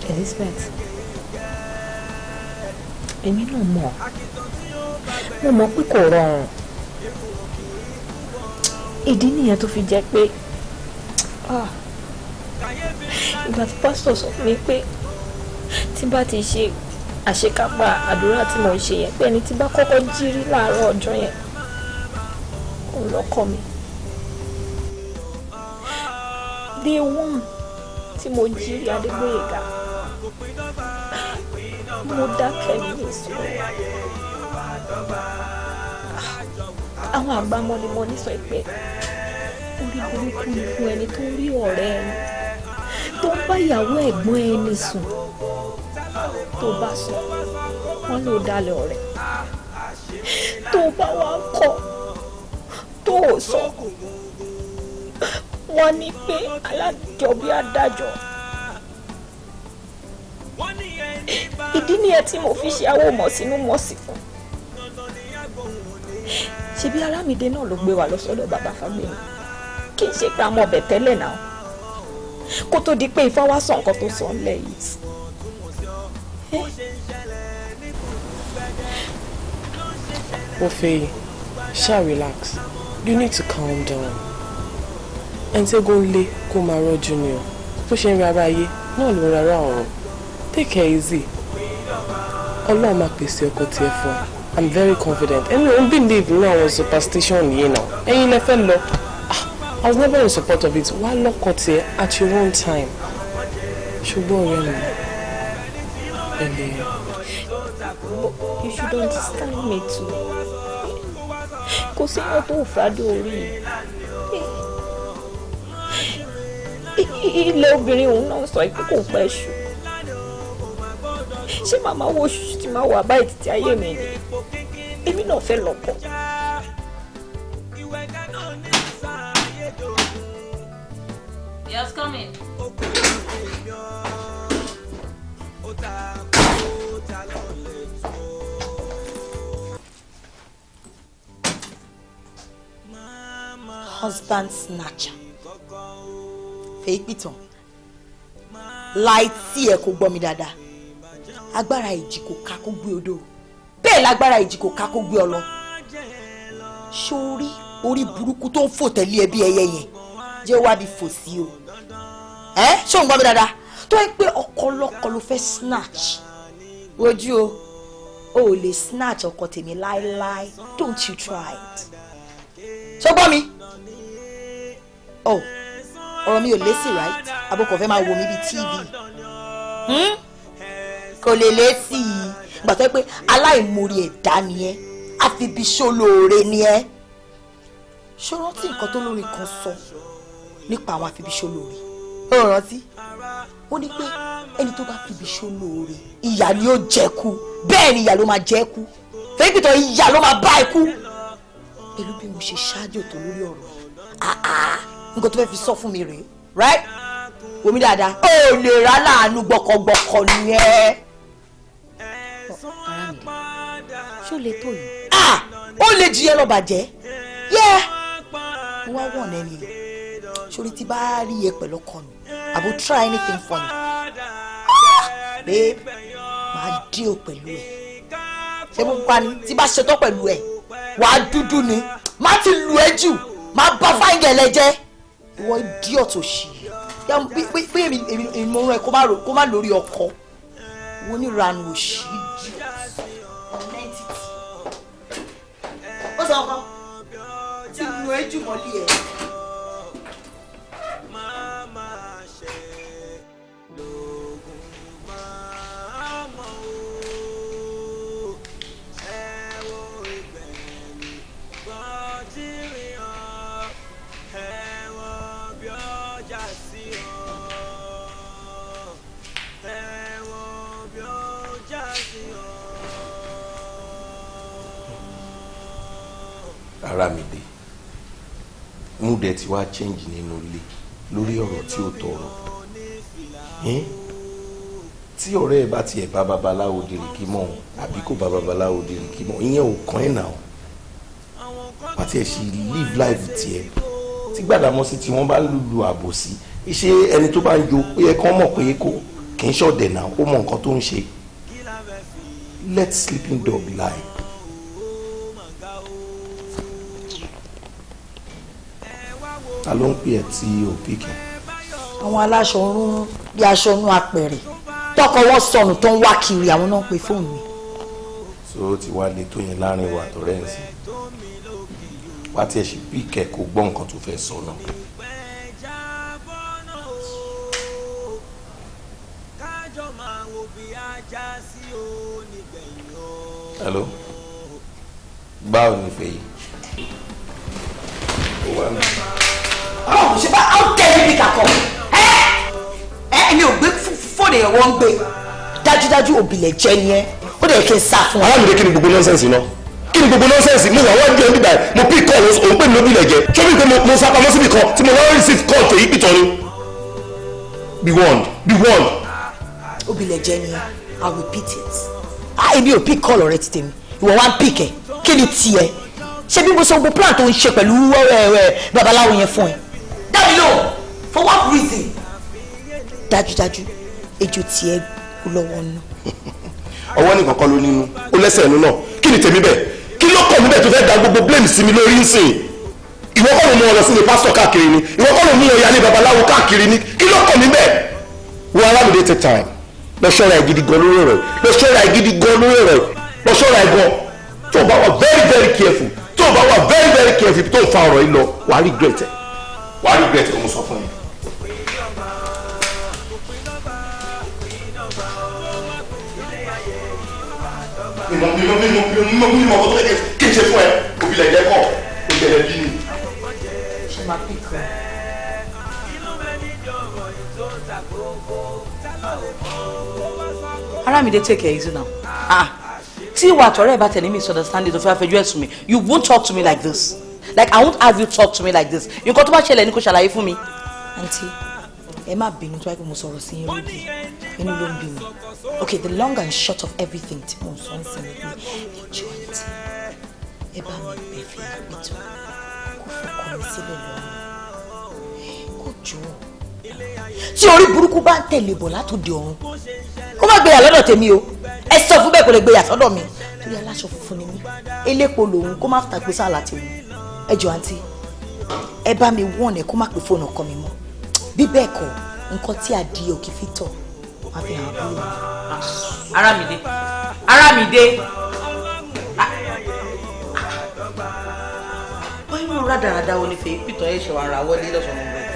Elizabeth, èmi náà mọ̀ pé kò rọrùn. Ìdí nìyẹn tó fi jẹ́ pé ìgbà tí pásítọ̀ sọ fún mi pé tí bá ti ṣe àṣekápá àdúrà tí mo ṣe yẹn pé ẹni tí bá kọ́kọ́ jírí láàárọ̀ ọjọ́ yẹn òun lọ́kọ mi. Day one tí mo jírí Adégbóyèga mo dákẹ́ mi ní ìṣòro. Àwọn àgbà mọ́nímọ́ní sọ pé orí burúkú ni fún ẹni tó rí ọ̀rẹ́ ẹni tó ń bá ìyàwó ẹ̀gbọ́n ẹni sùn tó bá sọ wọ́n ló dalẹ̀ ọ̀rẹ́ tó bá wà kọ̀ tó sọ wọ́n ní pé alájọbí adájọ́. Ìdí nìyẹn tí mo fi ṣe àwòmọ̀ sínú mọ́sí fún. Ṣebí Arámidé náà ló gbé wa lọ sọ́dọ̀ bàbá Fágbèmí kì í ṣe pé a mọ̀ bẹ̀ tẹ́lẹ̀ náà kó tó di pé Ifá wá sọ nǹkan tó sọ ńlẹ̀ yìí. Ofe, ṣá relax. You need to calm down. Ẹni tí egun lé kó máa rọ́jú ni o. Bó ṣe ń rárá ayé náà ló ń rárá ọ̀run. Take it easy. Ọlọ́run máa pèsè ọkọ tiẹ̀ fún ẹ. I'm very confident. And I don't believe in our superstition, you know. And you never look. I was never in support of it. Why look at it at your own time? Ṣùgbọ́n ọ̀rẹ́ mi. You should understand me too. Kò sí ọ̀tọ̀ tó fàdé orí. Ilé obìnrin òun náà sọ pé kò pẹ́ ṣù. Ṣé màmá wo ṣùṣù tí máa wà báyìí títí ayé mi ni? Èmi náà fẹ́ lọ́kọ. Yes, come in. Husband snatcher. Fèyí pìtàn. Láì tí ẹ kò gbọ́ mi dáadáa. Agbára ìjì kò ká kó gbé odò. Bẹ́ẹ̀ lágbára ìjì kò ká kó gbé ọ lọ. Sórí orí burúkú tó ń fò tẹ̀lé ẹbí ẹyẹ yẹn jẹ́ wá bí fò sí o. Ṣé òun gbọ́ mi dáadáa? Tó ń pé ọkọ lọ́kọ ló fẹ́ snatch. Wojú o ò lè snatch ọkọ tèmi láéláé. Don't you try it. Ṣé gbọ́ mi? Oh, ọ̀rọ̀ mi ò lésì right? Abọ́kọ̀ fẹ́ máa wo mi bí TV. Kò lè lésì yìí. Gbà tó pé aláìmoore ẹ̀dá ni ẹ́. Àfibíṣólóore ni ẹ́. Ṣó rántí nǹkan tó lórí kan sọ nípa àwọn àfibíṣólóore? Ó rántí? Ó ní pé ẹni tó bá fibíṣólóore ìyà ni ó jẹ kú. Bẹ́ẹ̀ ni ìyà ló máa jẹ kú. Fẹ́ẹ́ pìtàn ìyà ló máa bá ẹ kú. Pẹ̀lú bí mo ṣe ṣáájú tó lórí ọ̀rọ̀ nǹkan tó fẹ́ fi sọ fún mi rèé right wòmí dáadáa ó lè rà láàánú gbọkọgbọkọ nìyẹn. Ṣó lè tó yìí? Ó lè jiyàn lọ bàjẹ́ yẹ mo wá wọ̀n ẹni sórí tí bá rí iye pẹ̀lú ọkọ mi àbò try anything for me babe máa deal pẹ̀lú ẹ̀ ṣé mo pa ni tí bá ṣetán pẹ̀lú ẹ̀ wàá dúdú ni má ti lu ẹ́ jù má bá fáìgẹ̀lẹ̀ jẹ́ ìwọ idiot òṣì pé èmi mo rán ẹ kó má lórí ọkọ wo ní ranu òṣì ó sọ ọkọ tí lu ẹ́ jù mọ́lí ẹ̀. Aramide, mood ẹ ti wá change nínú ilé lórí ọ̀rọ̀ tí ó tọrọ. Tí ọ̀rẹ́ ẹ bá tiẹ̀ bá babaláwo dìrìkì mọ́ àbí kò bá babaláwo dìrìkì mọ́ ìyẹn ò kàn ẹ́ nà ọ́. Wá tiẹ̀ ṣe live life tiẹ̀ tí Gbàdámọ́sí tí wọ́n bá lùlù àbòsí iṣẹ́ ẹni tó bá ń yo ó yẹ kán mọ̀ pé kò kì í ṣọ̀dẹ̀ náà ó mọ nǹkan tó ń ṣe. Let sleeping dog lie. Ta ló ń pè ẹ́ tí o pìkì? Àwọn aláṣọ ọrùn bí aṣọ inú apẹ̀rẹ̀ tọkọ wọn sọnù tó ń wá kiri àwọn náà pe fóònù mi. So ti wá lè tó yẹn láàrin wa àtọ̀rẹ́ ẹ̀ sí wá tí ẹ ṣe pìkẹ́ kó gbọ́ nǹkan tó fẹ́ sọ náà. Hello, báwo ni Fèyí? Ṣé bá àwọn tẹ̀lé mi kàkọ́? Ẹni ò gbé fóònù ẹ̀ wọ́n ń gbé. Dájúdájú òbílẹ̀ jẹ́ ni ẹ́. Ó dẹ̀ kí n sá fún ọ. Alámìdé kí ni gbogbo nọ́ọ̀sẹ̀nsì náà? Kí ni gbogbo nọ́ọ̀sẹ̀nsì? Mo wà wọ́n jẹ́ nígbà yẹn, mo pick call òun pè mí lóbìlẹ̀ jẹ́. Ṣé mi pé mo sá pamọ́ síbi kan tí mo wá receive call Fèyí pìtọ́ ni? Be warned, be warned. Òbílẹ̀ jẹ́ ni ẹ́. I will repeat it. Èmi ò pick call ọ̀rẹ́ ti tèmi. Ìwọ wá ń pick ẹ̀. Kí ni tiẹ̀? Ṣé bí mo sọ gbogbo plan tó ń ṣe pẹ̀lú babaláwo yẹn fún ẹ? Dábì lò for what reason? Dájúdájú ejò tiẹ̀ kú lọ́wọ́ nù. Ọwọ́ nìkan kọ́ ló nínú ó lẹ́sẹ̀ ẹnu náà kí ni tèmi bẹ́ẹ̀ kí ló kọ̀ níbẹ̀ tó fẹ́ da gbogbo blame sí mi lórí ń sìn ìwọ kọ́ ló mú ọ lọ sí ilé pásítọ̀ káàkiri ni ìwọ kọ́ ló mú ọ yálé babaláwo káàkiri ni kí ló kọ̀ níbẹ̀ wọ Alámìdé take time lọ ṣọ́ra ẹ̀ gidi gan lórí ọ̀rọ̀ lọ ṣọ́ra ẹ̀ gidi gan lórí ọ̀rọ̀ lọ ṣọ́ra ẹ̀ gan tó o bá wà very very careful tó o bá wà very very careful tó o fa ọ̀rọ̀ yìí lọ wàá regret ẹ̀ wàá regret ẹ̀ mo sọ fún yín. mímọ kó tó lè kí n ṣe fún ẹ òbílẹ̀ jẹ́ kọ́ òbílẹ̀ bí ni. Ṣé máa pè kọ́ ẹ? Aramide, take it easy now. Tí ìwà àtọ̀rẹ́ ẹ̀ bá tẹ̀lé misunderstanding tó fẹ́ fẹjọ́ ẹ̀sùn mi, you won't talk to me like this. Like I won't have you talk to me like this. Nǹkan tó bá ṣẹlẹ̀ ní kò ṣàlàyé fún mi. Aunty, ẹ má bínú tó wáyé pé mo sọ̀rọ̀ sí yín lódì. Inú ló ń bí mi. Okay, the long and short of everything tí mo sọ ń sìn ní ẹjọ́ àǹtí. Ẹ bá mi bẹ̀ fi ìpètò. Kó fọkàn mi sílẹ̀ lọ́rùn. Kó jọ. Tí orí burúkú bá ń tẹ̀lé bọ̀ látòdì ọ̀run. Kó má gbéyà lọ́dọ̀ tèmi o. Ẹ sọ fún bẹ́ẹ̀ kó lè gbéyà sọ́dọ̀ mi. Torí aláṣọ funfun ni mí. Elépo lòun kó má fìtà gbé sáà láti wù. Ẹ jọ àǹtí. Ẹ bá mi wọ̀n ẹ̀ kó má pè fóònù ọkọ mi mọ́. Bí bẹ́ẹ̀ kọ́, nǹkan tí adìẹ òkè fi tọ̀ máa fi hàn àbúrò mi. Aramide, Aramide. Báyìí wọn rádaràda wo ni fèé pìtàn ẹ̀ ṣe wà ra wọlé lọ́sàn-án gbogbo.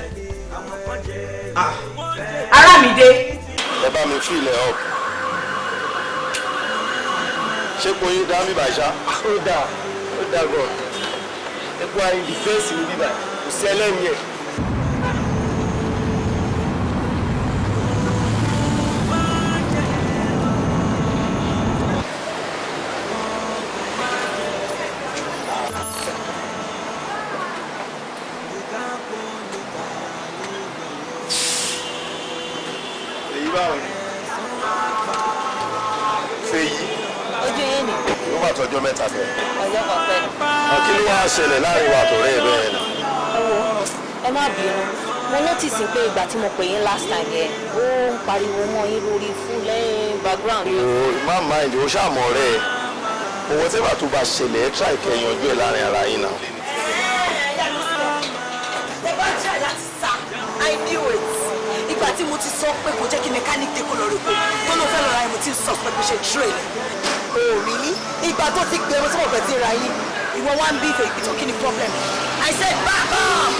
Aramide. Ẹ bá mi fílẹ̀ ọ̀ ṣé kò yín dá mi bàjá. Ó dáa gan ẹ kó ayé dìfẹ́ǹsì mi bíbá kò sí ẹlẹ́rìí ẹ̀. Ọjọ́ mẹ́ta bẹ́ẹ̀. Ọjọ́ kan pẹ́. Kí ló wá ṣẹlẹ̀ láàrin wa àtọ̀rẹ́ ẹ bẹ́ẹ̀ ni? Ẹ má bínú. Mo notice pé ìgbà tí mo pè yín last time yẹn, ó ń pariwo mọ́ yín lórí fún lẹ́yìn background. Má mind o ṣàmọ̀ rẹ̀ ẹ̀. Owó tẹ́bà tó bá ṣẹlẹ̀ ẹ try kẹ́ yanjú ẹ̀ láàrin ara yín náà. Ẹ bá try láti sá, I knew it. Ìgbà tí mo ti sọ pé kò jẹ́ kí mechanic dé kó lọ rẹ̀ kó, tó ló fẹ́ lọ ra ẹ̀ mo ti sọ pé kò ṣe train. Really? Ìgbà tó ti gbèrò tí mo fẹ́ ti ra yín, ìwọ wá ń bí ìfẹ́ ìpìtàn kí ni problem? I said back up!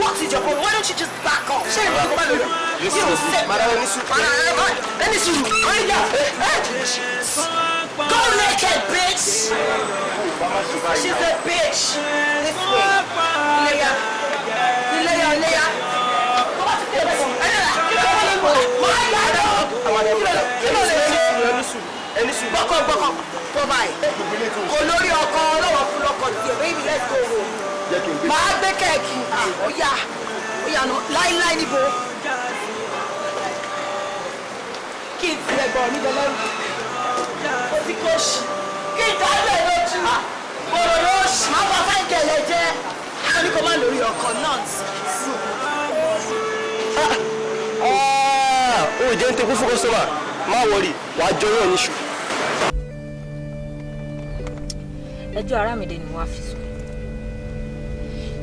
What is your problem? Why don't you just back up? Ṣé ìwọ kò bá mi rẹ̀? Let me see you. Hurry up! Go naked, bitch! She's a bitch! This way. Iléyá. Tó bá ti tẹ̀lé sọ, ẹ̀yà, kí ló wọlé wọ̀? Máa yá lọ! Kí ló lè ṣe? ẹni sùn. gbọ́kọ̀ tó báyìí kò lórí ọkọ ọlọ́wọ́ fún lọ́kọ̀ tiẹ̀ baby let's go home. máa gbé kẹ́ẹ̀kì ó yá nù láíláí níbo. kí n tilẹ̀ gbọ́ mi lọ́lọ́rùn ó ti kó ṣì kí n dájú ẹ̀ lójú gbòòrò yóò ṣì máa bá fáìkẹ̀lẹ̀ jẹ́ wọ́n ní kó má lórí ọkọ̀ náà. ó jẹ́ ń tekú fún kọ́sọ́mà má wọrí wàá jọ yóò níṣu. ẹjọ́ Arámidé ni wàá fi sùn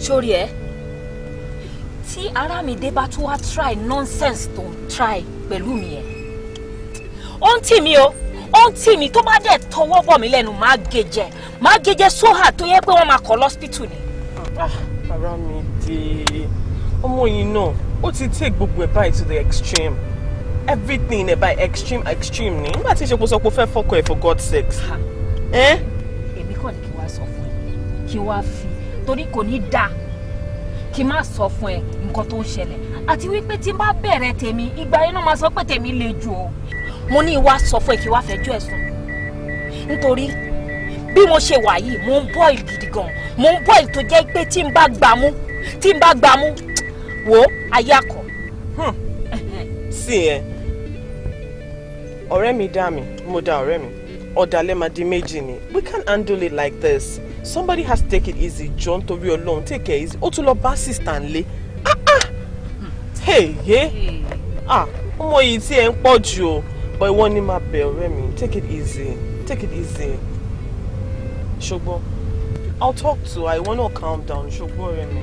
sórí ẹ tí Arámidé bá tún wá try nonsense tó ń try pẹ̀lú mi ẹ̀ ó ń tì mí o ó ń tì mí tó bá dẹ̀ tọwọ́ bọ̀ mí lẹ́nu máa gèjẹ sóhà tó yẹ pé wọ́n máa kọ́ lọ́sípítù ni. Arámidé ọmọ yìí náà ó ti take gbogbo ẹ̀ báyìí to the extreme everything ẹ̀ báyìí extreme ni nígbà tí ìṣepọ̀ sọ pé ó fẹ́ fọ́kọ ẹ̀ for God's sake. èmi kàn ní kí wàá sọ fún ẹ kí wàá fi torí kò ní dáa kí n má sọ fún ẹ nǹkan tó ń ṣẹlẹ̀ àti wípé tí n bá bẹ̀rẹ̀ tèmi ìgbà yẹn náà máa sọ pé tèmi le jù o mo ní wàá sọ fún ẹ kí wàá fẹjọ́ ẹ sùn nítorí bí mo ṣe wà yìí mo ń boil gidi gan mo ń boil tó jẹ́ pé tí n bá gbámú wò ayé akọ. sí ẹ ọ̀rẹ́ mi dá mi mo dá ọ̀rẹ́ mi ọ̀dàlẹ̀ máa di méjì ni we can't handle it like this somebody has to take it easy John torí Ọlọ́run take it easy ó tún lọ bá sister nlé ọmọ yìí tí ẹ ń pọ̀ jù o but ìwọ ni máa bẹ̀ ọ̀rẹ́ mi take it easy ṣùgbọ́n I'll talk to her ìwọ náà calm down ṣùgbọ́n ọ̀rẹ́ mi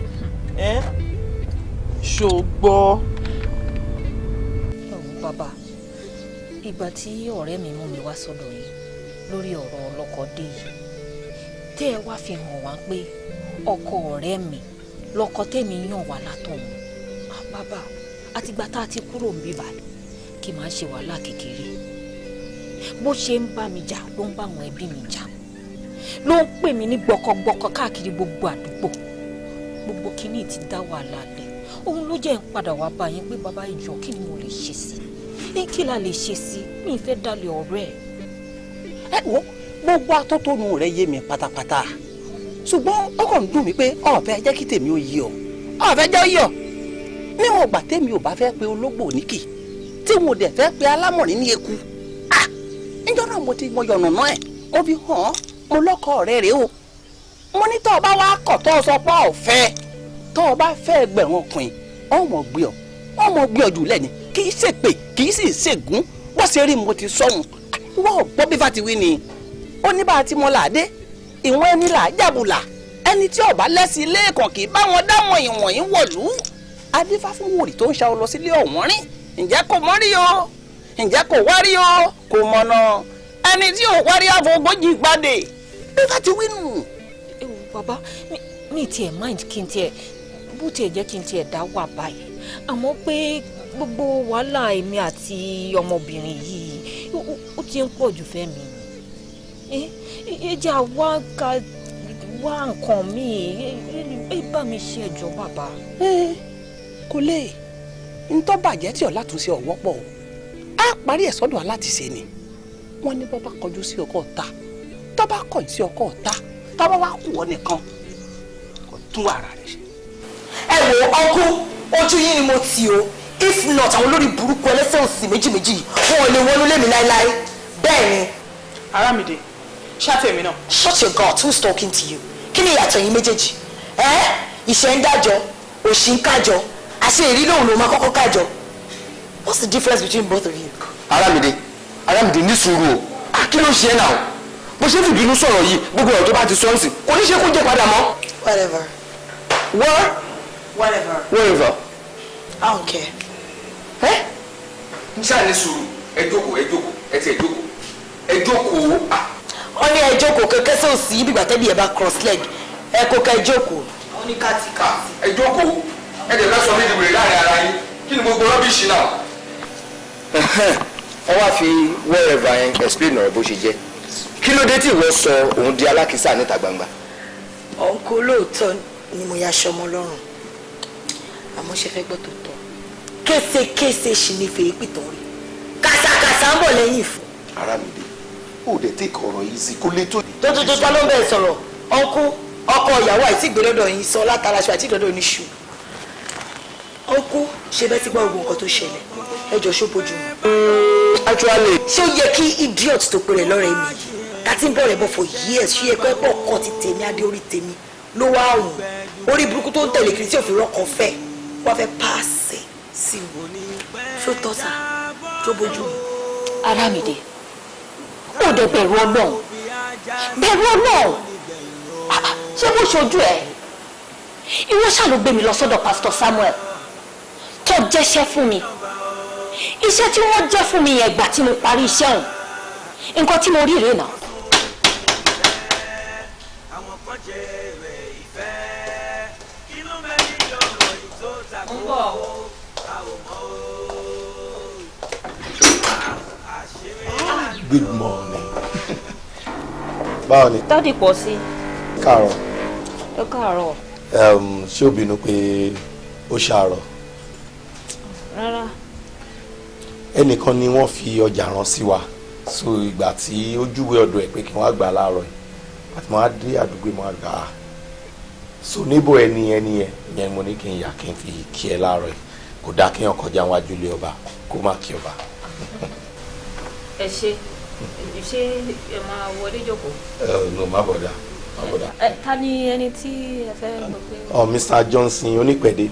ṣùgbọ́n. bàbá ìgbà tí ọ̀rẹ́ mi mú mi wá sọ́dọ̀ yìí lórí ọ̀rọ̀ ọlọ́kọ̀dé yìí tẹ́ ẹ wá fi hàn wá pé ọkọ ọ̀rẹ́ mi lọ́kọ tèmi yàn wá látọ̀hún bàbá àtìgbà tá a ti kúrò ń bí báyìí kí máa ṣe wàhálà kékeré bó ṣe ń bá mi jà ló ń bá àwọn ẹbí mi jà ló ń pè mí ní gbọkọgbọkọ káàkiri gbogbo àdúgbò gbogbo kínní ti dá wàhálà lẹ̀ òun ló jẹ́ ń padà wá bá yín pé bàbá ìjọ kí ni mo lè ṣe sí kí la lè ṣe sí mi ì fẹ́ dalẹ̀ ọ̀rẹ́ ẹ wo gbogbo atótónu rẹ yé mi pátápátá ṣùgbọ́n ọkàn ń dùn mí pé ọ̀fẹ́ jẹ́ kí tèmi ó yí ọ ọ̀fẹ́ jẹ́ ó yí ọ níwọ̀n ìgbà tèmi ò bá fẹ́ pe ológbò níkì tí mo dẹ̀ fẹ́ pe alámọ̀rin ní eku níjọ́ náà mo yọ̀nà náà ẹ̀ mo fi hàn mo lọ́kọ ọ̀rẹ́ rẹ o mo ní tọ́ ọ bá wá kọ̀ tọ́ ọ sọ pé ọ̀fẹ́ tọ́ ọ bá fẹ́ ẹgbẹ̀rún ọkùnrin ọmọ gbé ọ jù lẹ́ni kì í ṣèpè kì í sì ṣègún bó ṣe rí mo ti sọ́hun wọ́n gbọ́ bí fati wí ni ó ní bá a ti mọ làdé ìwọ̀n ẹni là á jàbùlà ẹni tí ọba lẹ́sìn ilé ẹ̀kọ́ kì í bá wọn dáwọn ìwọ̀nyí wọ̀lú adífá fún wòrì tó ń ṣa ọ lọ sílé ọ̀wọ́n rìn ǹjẹ́ kò mọ́ rí o ǹjẹ́ kò wá rí o kò mọ̀nà ẹni tí ò wá rí àfọwọ́gbọ́jì gbàdé bí fati wí nù. bàbá mi tiẹ̀ mind kí n tiẹ̀ bó tiẹ̀ jẹ́ kí n tiẹ̀ dá wà báyìí àmọ́ pé gbogbo wàhálà èmi àti ọmọbìnrin yìí ó ti ń pọ̀ jù fẹ́ mi ẹ jẹ́ àwa ká wá nǹkan míì ẹ bá mi ṣe ẹjọ́ bàbá. kò lè ń tọ́ bàjẹ́ tí ọ̀la tún ṣe ọ̀wọ́ pọ̀ o á parí ẹ̀ sọ́dọ̀ aláàtìṣe ni wọ́n ní bọ́ bá kọjú sí ọkọ ọ̀tá tọ́ bá kọ̀yìn sí ọkọ ọ̀tá tọ́ bá wá kù ọ́ nìkan kò tún ara rẹ̀ ṣe. ẹ wo ọkú ojú yín ni mo tì o if not àwọn olórí burúkú ẹlẹ́sẹ̀ òsì méjìméjì wọn ò lè wọnú lémi láéláé bẹ́ẹ̀ ni. Arámidé ṣàtẹ̀mí náà. shut your God who's talking to you kí ni ìyàtọ̀ yín méjèèjì ìṣẹ́ ń dájọ́ òṣì ń kájọ àṣẹ èrí lòun ló máa kọ́kọ́ kájọ what's the difference between both of you. Arámidé ní sùúrù o kí ló ṣe é náà bó ṣe fìbínú sọ̀rọ̀ yìí gbogbo ọ̀rọ̀ tó bá ti sọ ń sìn kò ní ṣe kó jẹ́ padà mọ́. whatever I don't care. n ṣáà ní sùúrù ẹ jókòó ẹ ti ẹ jókòó. wọ́n ní ẹ jókòó kẹ́kẹ́ sí òsì bí gbàtẹ́bí ẹ bá cross leg ẹ kó ká ẹ jókòó. wọ́n ní káàtìkà. ẹ jókòó ẹ dẹ̀ fẹ́ sọ mí di wèrè láàrin ara yín kí ni gbogbo rọ́bìṣì náà. ẹ wá fi wherever yẹn explain ọ̀rọ̀ bó ṣe jẹ́ kí ló dé tí ìwọ sọ òun di alákìísà níta gbangba. ọ̀nkó lóòótọ́ ni mo ya aṣọ ọmọ lọ́rùn àmọ́ ṣe fẹ́ gbọ́ tó tọ́ késekése ṣì ní fèrè pìtàn rí kàṣàkàṣà ń bọ̀ lẹ́yìn fún. Arámidé ó dẹ̀ take ọ̀rọ̀ yìí sí kó lè tó. tó ló ń bẹ̀ sọ̀rọ̀ ọkọ ìyàwó àìsí ìgbélọ́dọ̀ yìí sọ látara aṣọ àti ìdọ́dọ̀ oníṣu. ọkọ ṣe bẹ́ẹ̀ ti gbọ́ ogun nǹkan tó ṣẹlẹ̀ ẹjọ́ ṣó bójú mu. actually. ṣé ó yẹ kí idiot tó pèrè lọ́rẹ̀ mi yìí tàti ń bọ̀rẹ̀ bọ̀ for years ṣé yẹ pé pọ̀ kọ́ ti tèmi adé orí tèmi ló wá òun orí burúkú tó ń tẹ̀lé kiri tí òfin rọ́kọ̀ fẹ́ wọ́n fẹ́ pàṣẹ sí i ṣó tọ́sà tó bójú mu. Arámidé ó dẹ̀ bẹ̀rù Ọlọ́run ṣé bó ṣojú ẹ̀ ìwọ ṣáà ló gbé mi lọ sọ́dọ̀ Pastor Samuel tó jẹ́ṣẹ́ fún mi iṣẹ́ tí wọ́n jẹ́ fún mi yẹn gbà tí mo parí iṣẹ́ ọ̀hún nǹkan tí mo rí rèé náà. Good morning. Báwo ni? Dádì pọ̀ sí. Káàárọ̀. Ẹ káàárọ̀. Ṣé o bínú pé ó ṣàárọ̀? Rárá. Ẹnìkan ni wọ́n fi ọjà rán sí wa. So ìgbà tí ó júwe ọ̀dọ̀ ẹ̀ pé kí wọ́n á gbà láàárọ̀ yìí. Àti mo á dé àdúgbò mo á gbà á. So níbo ẹni yẹn mo ní kí n yà kí n fi kí ẹ láàárọ̀ yìí. Kò dáa kí èèyàn kọjá wájú ilé ọba kó má kí ọba. Ẹ ṣe ẹ máa wọlé jókòó. No, má bọ̀dá. Ta ni ẹni tí ẹ fẹ́ lọ pé. Mr. Johnson onípẹ̀dé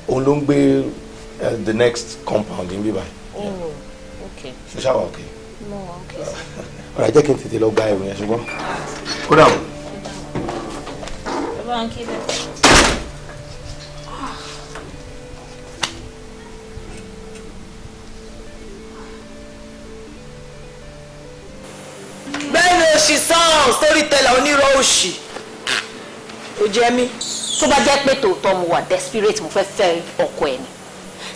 òun ló ń gbé the next compound ń bí báyìí. Oh, okay. ṣe ṣáà wà okay. No, okay. Ọ̀rọ̀ jẹ́ kí n tètè lọ gba ẹ̀rù yẹn ṣùgbọ́n kó dà wọ́n. Ẹ bá ń kí bẹ́ẹ̀. bẹ́ẹ̀ni òṣì sàn storyteller onírọ̀ òṣì ó jẹ́ mí. tó bá jẹ́ pé tòótọ́ mo wà desperate mo fẹ́ fẹ́ ọkọ ẹ̀ ni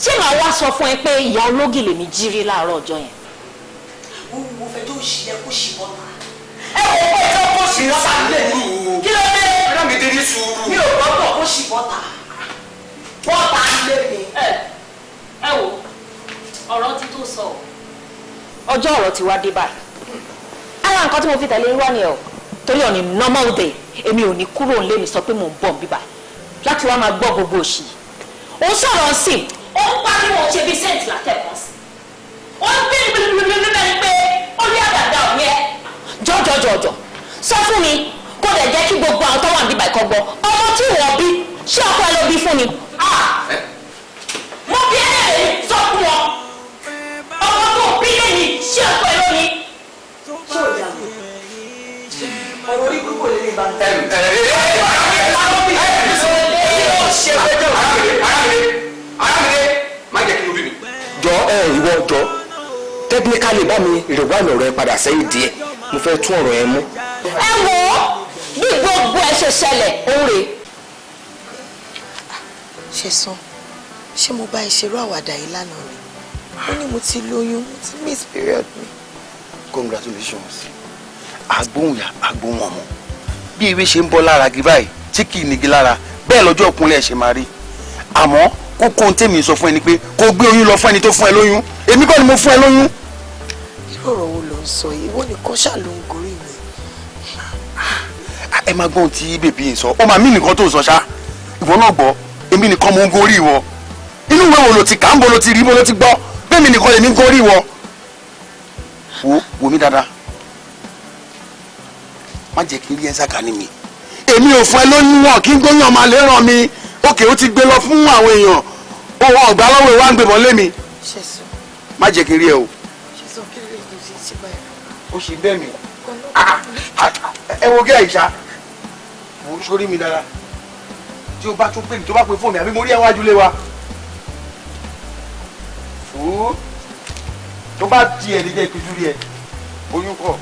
ṣé màá wá sọ fún ẹ pé ìyá ológì lèmi jírí láàárọ̀ ọjọ́ yẹn. mo fẹ́ tó ṣì yẹ kó ṣì bọ́ta. ẹ wò ó pé tó kó ṣì bọ́ta lè ní. kí ló dé. Arámidé ní sùúrù. mi ò gbọ́dọ̀ kó ṣì bọ́ta. bọ́ta lè ní. ẹ wò ọ̀rọ̀ ti tó sọ ọjọ́ ọ̀rọ̀ ti wá dé báyìí ara nǹkan tí mo fi tẹ̀lé wá ni ẹ̀ o torí on a normal day èmi ò ní kúrò nílé mi sọ pé mò ń bọ̀ bíbá láti wá máa gbọ́ gbogbo òṣì ó sọ̀rọ̀ sí i ó ń pariwo ṣe bí sẹ́ǹtì látẹ̀kọ́ sí ó ń bí bẹ́ẹ̀ pé ó rí àdàdà òní ẹ jọjọjọjọ sọ fún mi kó lè jẹ́ kí gbogbo àwọn tó wà níbà ẹ̀kọ́ gbọ́ ọmọ tí wọ́n bí ṣé ọkọ ẹ ló bí fún mi mo bí ẹ̀rẹ̀ sọ fún wọn ọmọ tó bí lẹ́yìn ṣé ọkọ ẹ ló ní. ọ̀rọ̀ orí gbogbo lè lè bá ń tẹ̀lé. má jẹ́ kí ló bí mi. jọ ìwọ jọ technically bá mi rewind ọ̀rọ̀ ẹ padà sẹ́yìn díẹ̀ mo fẹ́ tún ọ̀rọ̀ ẹ mú. ẹ wò ó bí gbogbo ẹ ṣe ṣẹlẹ̀ òun rè. ṣe sàn ṣé mo bá ẹ ṣerú àwàdà yìí lánàá ni ó ní mo ti lóyún mo ti miss period mi. Congratulations. Agbóhùnyà agbóhùn ọmọ bí ewé ṣe ń bọ́ lára gi báyìí tí kì í nigi lára bẹ́ẹ̀ lọ́jọ́ òkunlẹ̀ ṣe máa rí àmọ́ kókó ohun tèmi sọ fún ẹ ni pé kó gbé oyún lọ fún ẹni tó fún ẹ lóyún èmi kọ́ ni mo fún ẹ lóyún. irú ọ̀rọ̀ wo ló ń sọ yìí ìwọ nìkan ṣáà ló ń gorí mi. ẹ máa gbọ́ ohun tí bèbí yìí sọ ó máa mí nìkan tó sọ ṣá ìwọ náà gbọ́ èmi nìkan mo ń gorí ìwọ inú ìwé wo ló ti kà ń bo ló ti rí bo ló ti gbọ́ bẹ́ẹ̀ mi nìkan lèmi ń gorí ìwọ. wo mi dáadáa má jẹ́ kí n rí ẹ́ sàkà ní mi èmi ò fún ẹ lóyún wọn kí n gbóyún ọmọ àlè ràn mí òkè ó ti gbé lọ fún àwọn èèyàn owó ọ̀gbá lọ́wọ́ ìwà ń gbébọn lé mi má jẹ́ kí n rí ẹ o. ó ṣe bẹ́ẹ̀ mi ẹ wo gẹ́ ìṣá mo ń sórí mi dára tí o bá tún pè mí tó bá pe fóònù àbí mo rí ẹ wájú lé wa tó bá di ẹ̀ níjẹ́ ìpíjú rí ẹ oyún kọ̀.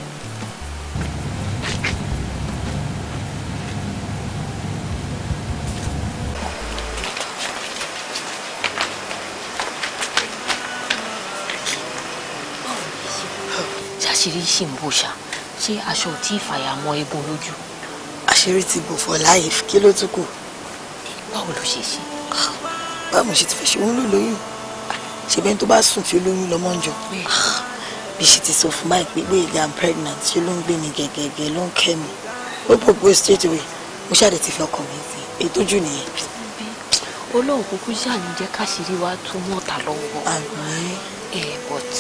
àṣírí ṣì ń bò ṣá ṣé aṣọ tí ìfàyà mọ egun lójú. àṣírí ti bò for life kí ló tún kù. báwo ló ṣe ṣe. báwo mo ṣe ti fẹ́ ṣe òun ló lóyún ṣe bẹ́ẹ̀ tó bá sùn tí ó lóyún lọ́mọ ń jọ. bí ṣe ti sọ fún báyìí pé Gbóyèga I'm pregnant ṣe ló ń gbé mi gẹ́gẹ́gẹ́ ló ń kẹ́ mi ó propose straight away mo ṣáà ti fi ọkàn mi sí ètò jù nìyẹn. Ọlọ́run kúkú ṣáà ní jẹ́ káṣírí wa tún mọ́ta lọ́wọ́. àmín. But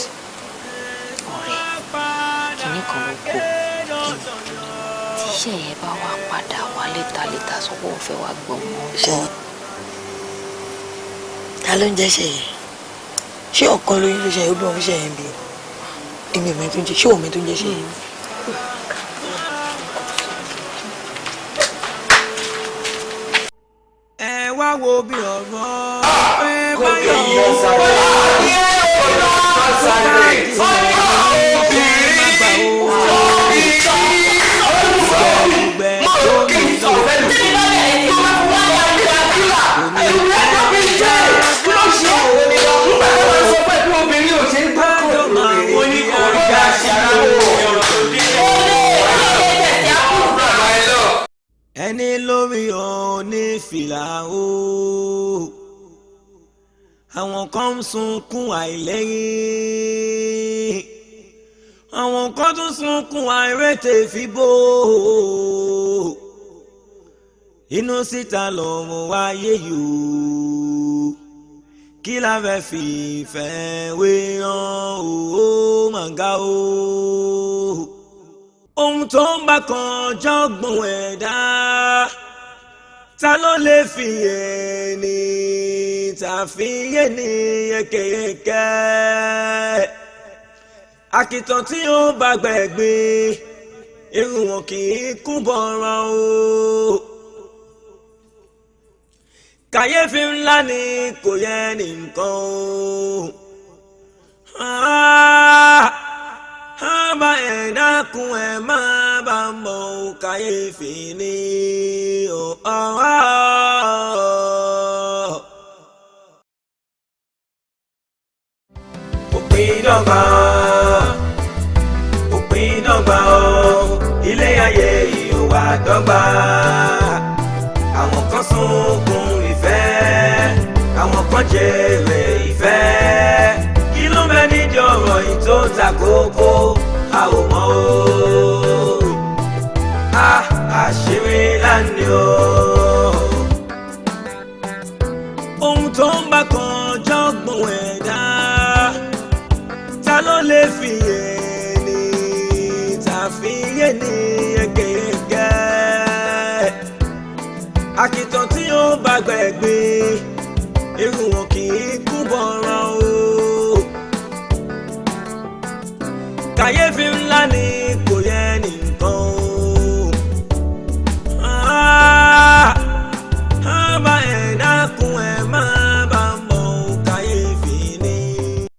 ọ̀rẹ́ kìíní kan ló kó tíṣẹ́ yẹn bá wá padà wá létà sọ́wọ́ òun fẹ́ wá gbọ́ mọ́ ọkọ. ta ló ń jẹ́ṣẹ̀ yẹn ṣé ọ̀kan lóyún ló ṣe yẹn ó bí wọn fi ṣe yẹn bí èmi ò mẹ́tò ń jẹ́ ṣé òun mẹ́tò ń jẹ́ṣẹ̀ yẹn. ẹ wá wo bí ọ̀rọ̀ pé báyọ̀ ẹni lórí òní fìlà o àwọn kan ń sunkún àìlẹ́yìn àwọn kan tún sunkún àìrètè fìbò inú síta lọ́rùn wáyé yòó kí la fẹ́ fi ìfẹ́ wé hàn ó màgá o ohun tó ń bá kan jọ́gbọ̀n ẹ̀dá ta ló lè fi ẹni tàfiyé ní yẹkẹyẹkẹ àkìtàn tí ó bá gbẹ̀gbin irun wọn kì í kú bọ̀ràn o kàyéfì ńlá ni kò yẹ nìkan o bá ẹ̀ dákun ẹ̀ má bá mọ̀ kàyéfì ni o. òpin dọ́gba o ilé ayé yìí ò wá dọ́gba àwọn kan sunkún ìfẹ́ àwọn kan jèrè ìfẹ́ kí ló mẹ́ nídìí ọ̀rọ̀ yìí tó ta kókó a ò mọ̀ o àṣírí lánìí o ohun tó ń bá kan jọ́gbọ̀n ẹ̀dá ta ló lè fi ẹni tàfiyé ní yẹkẹyẹkẹ àkìtàn tí ó bá gbẹ̀gbin irun wọn kì í kú bọ̀ràn o kàyéfì ńlá ni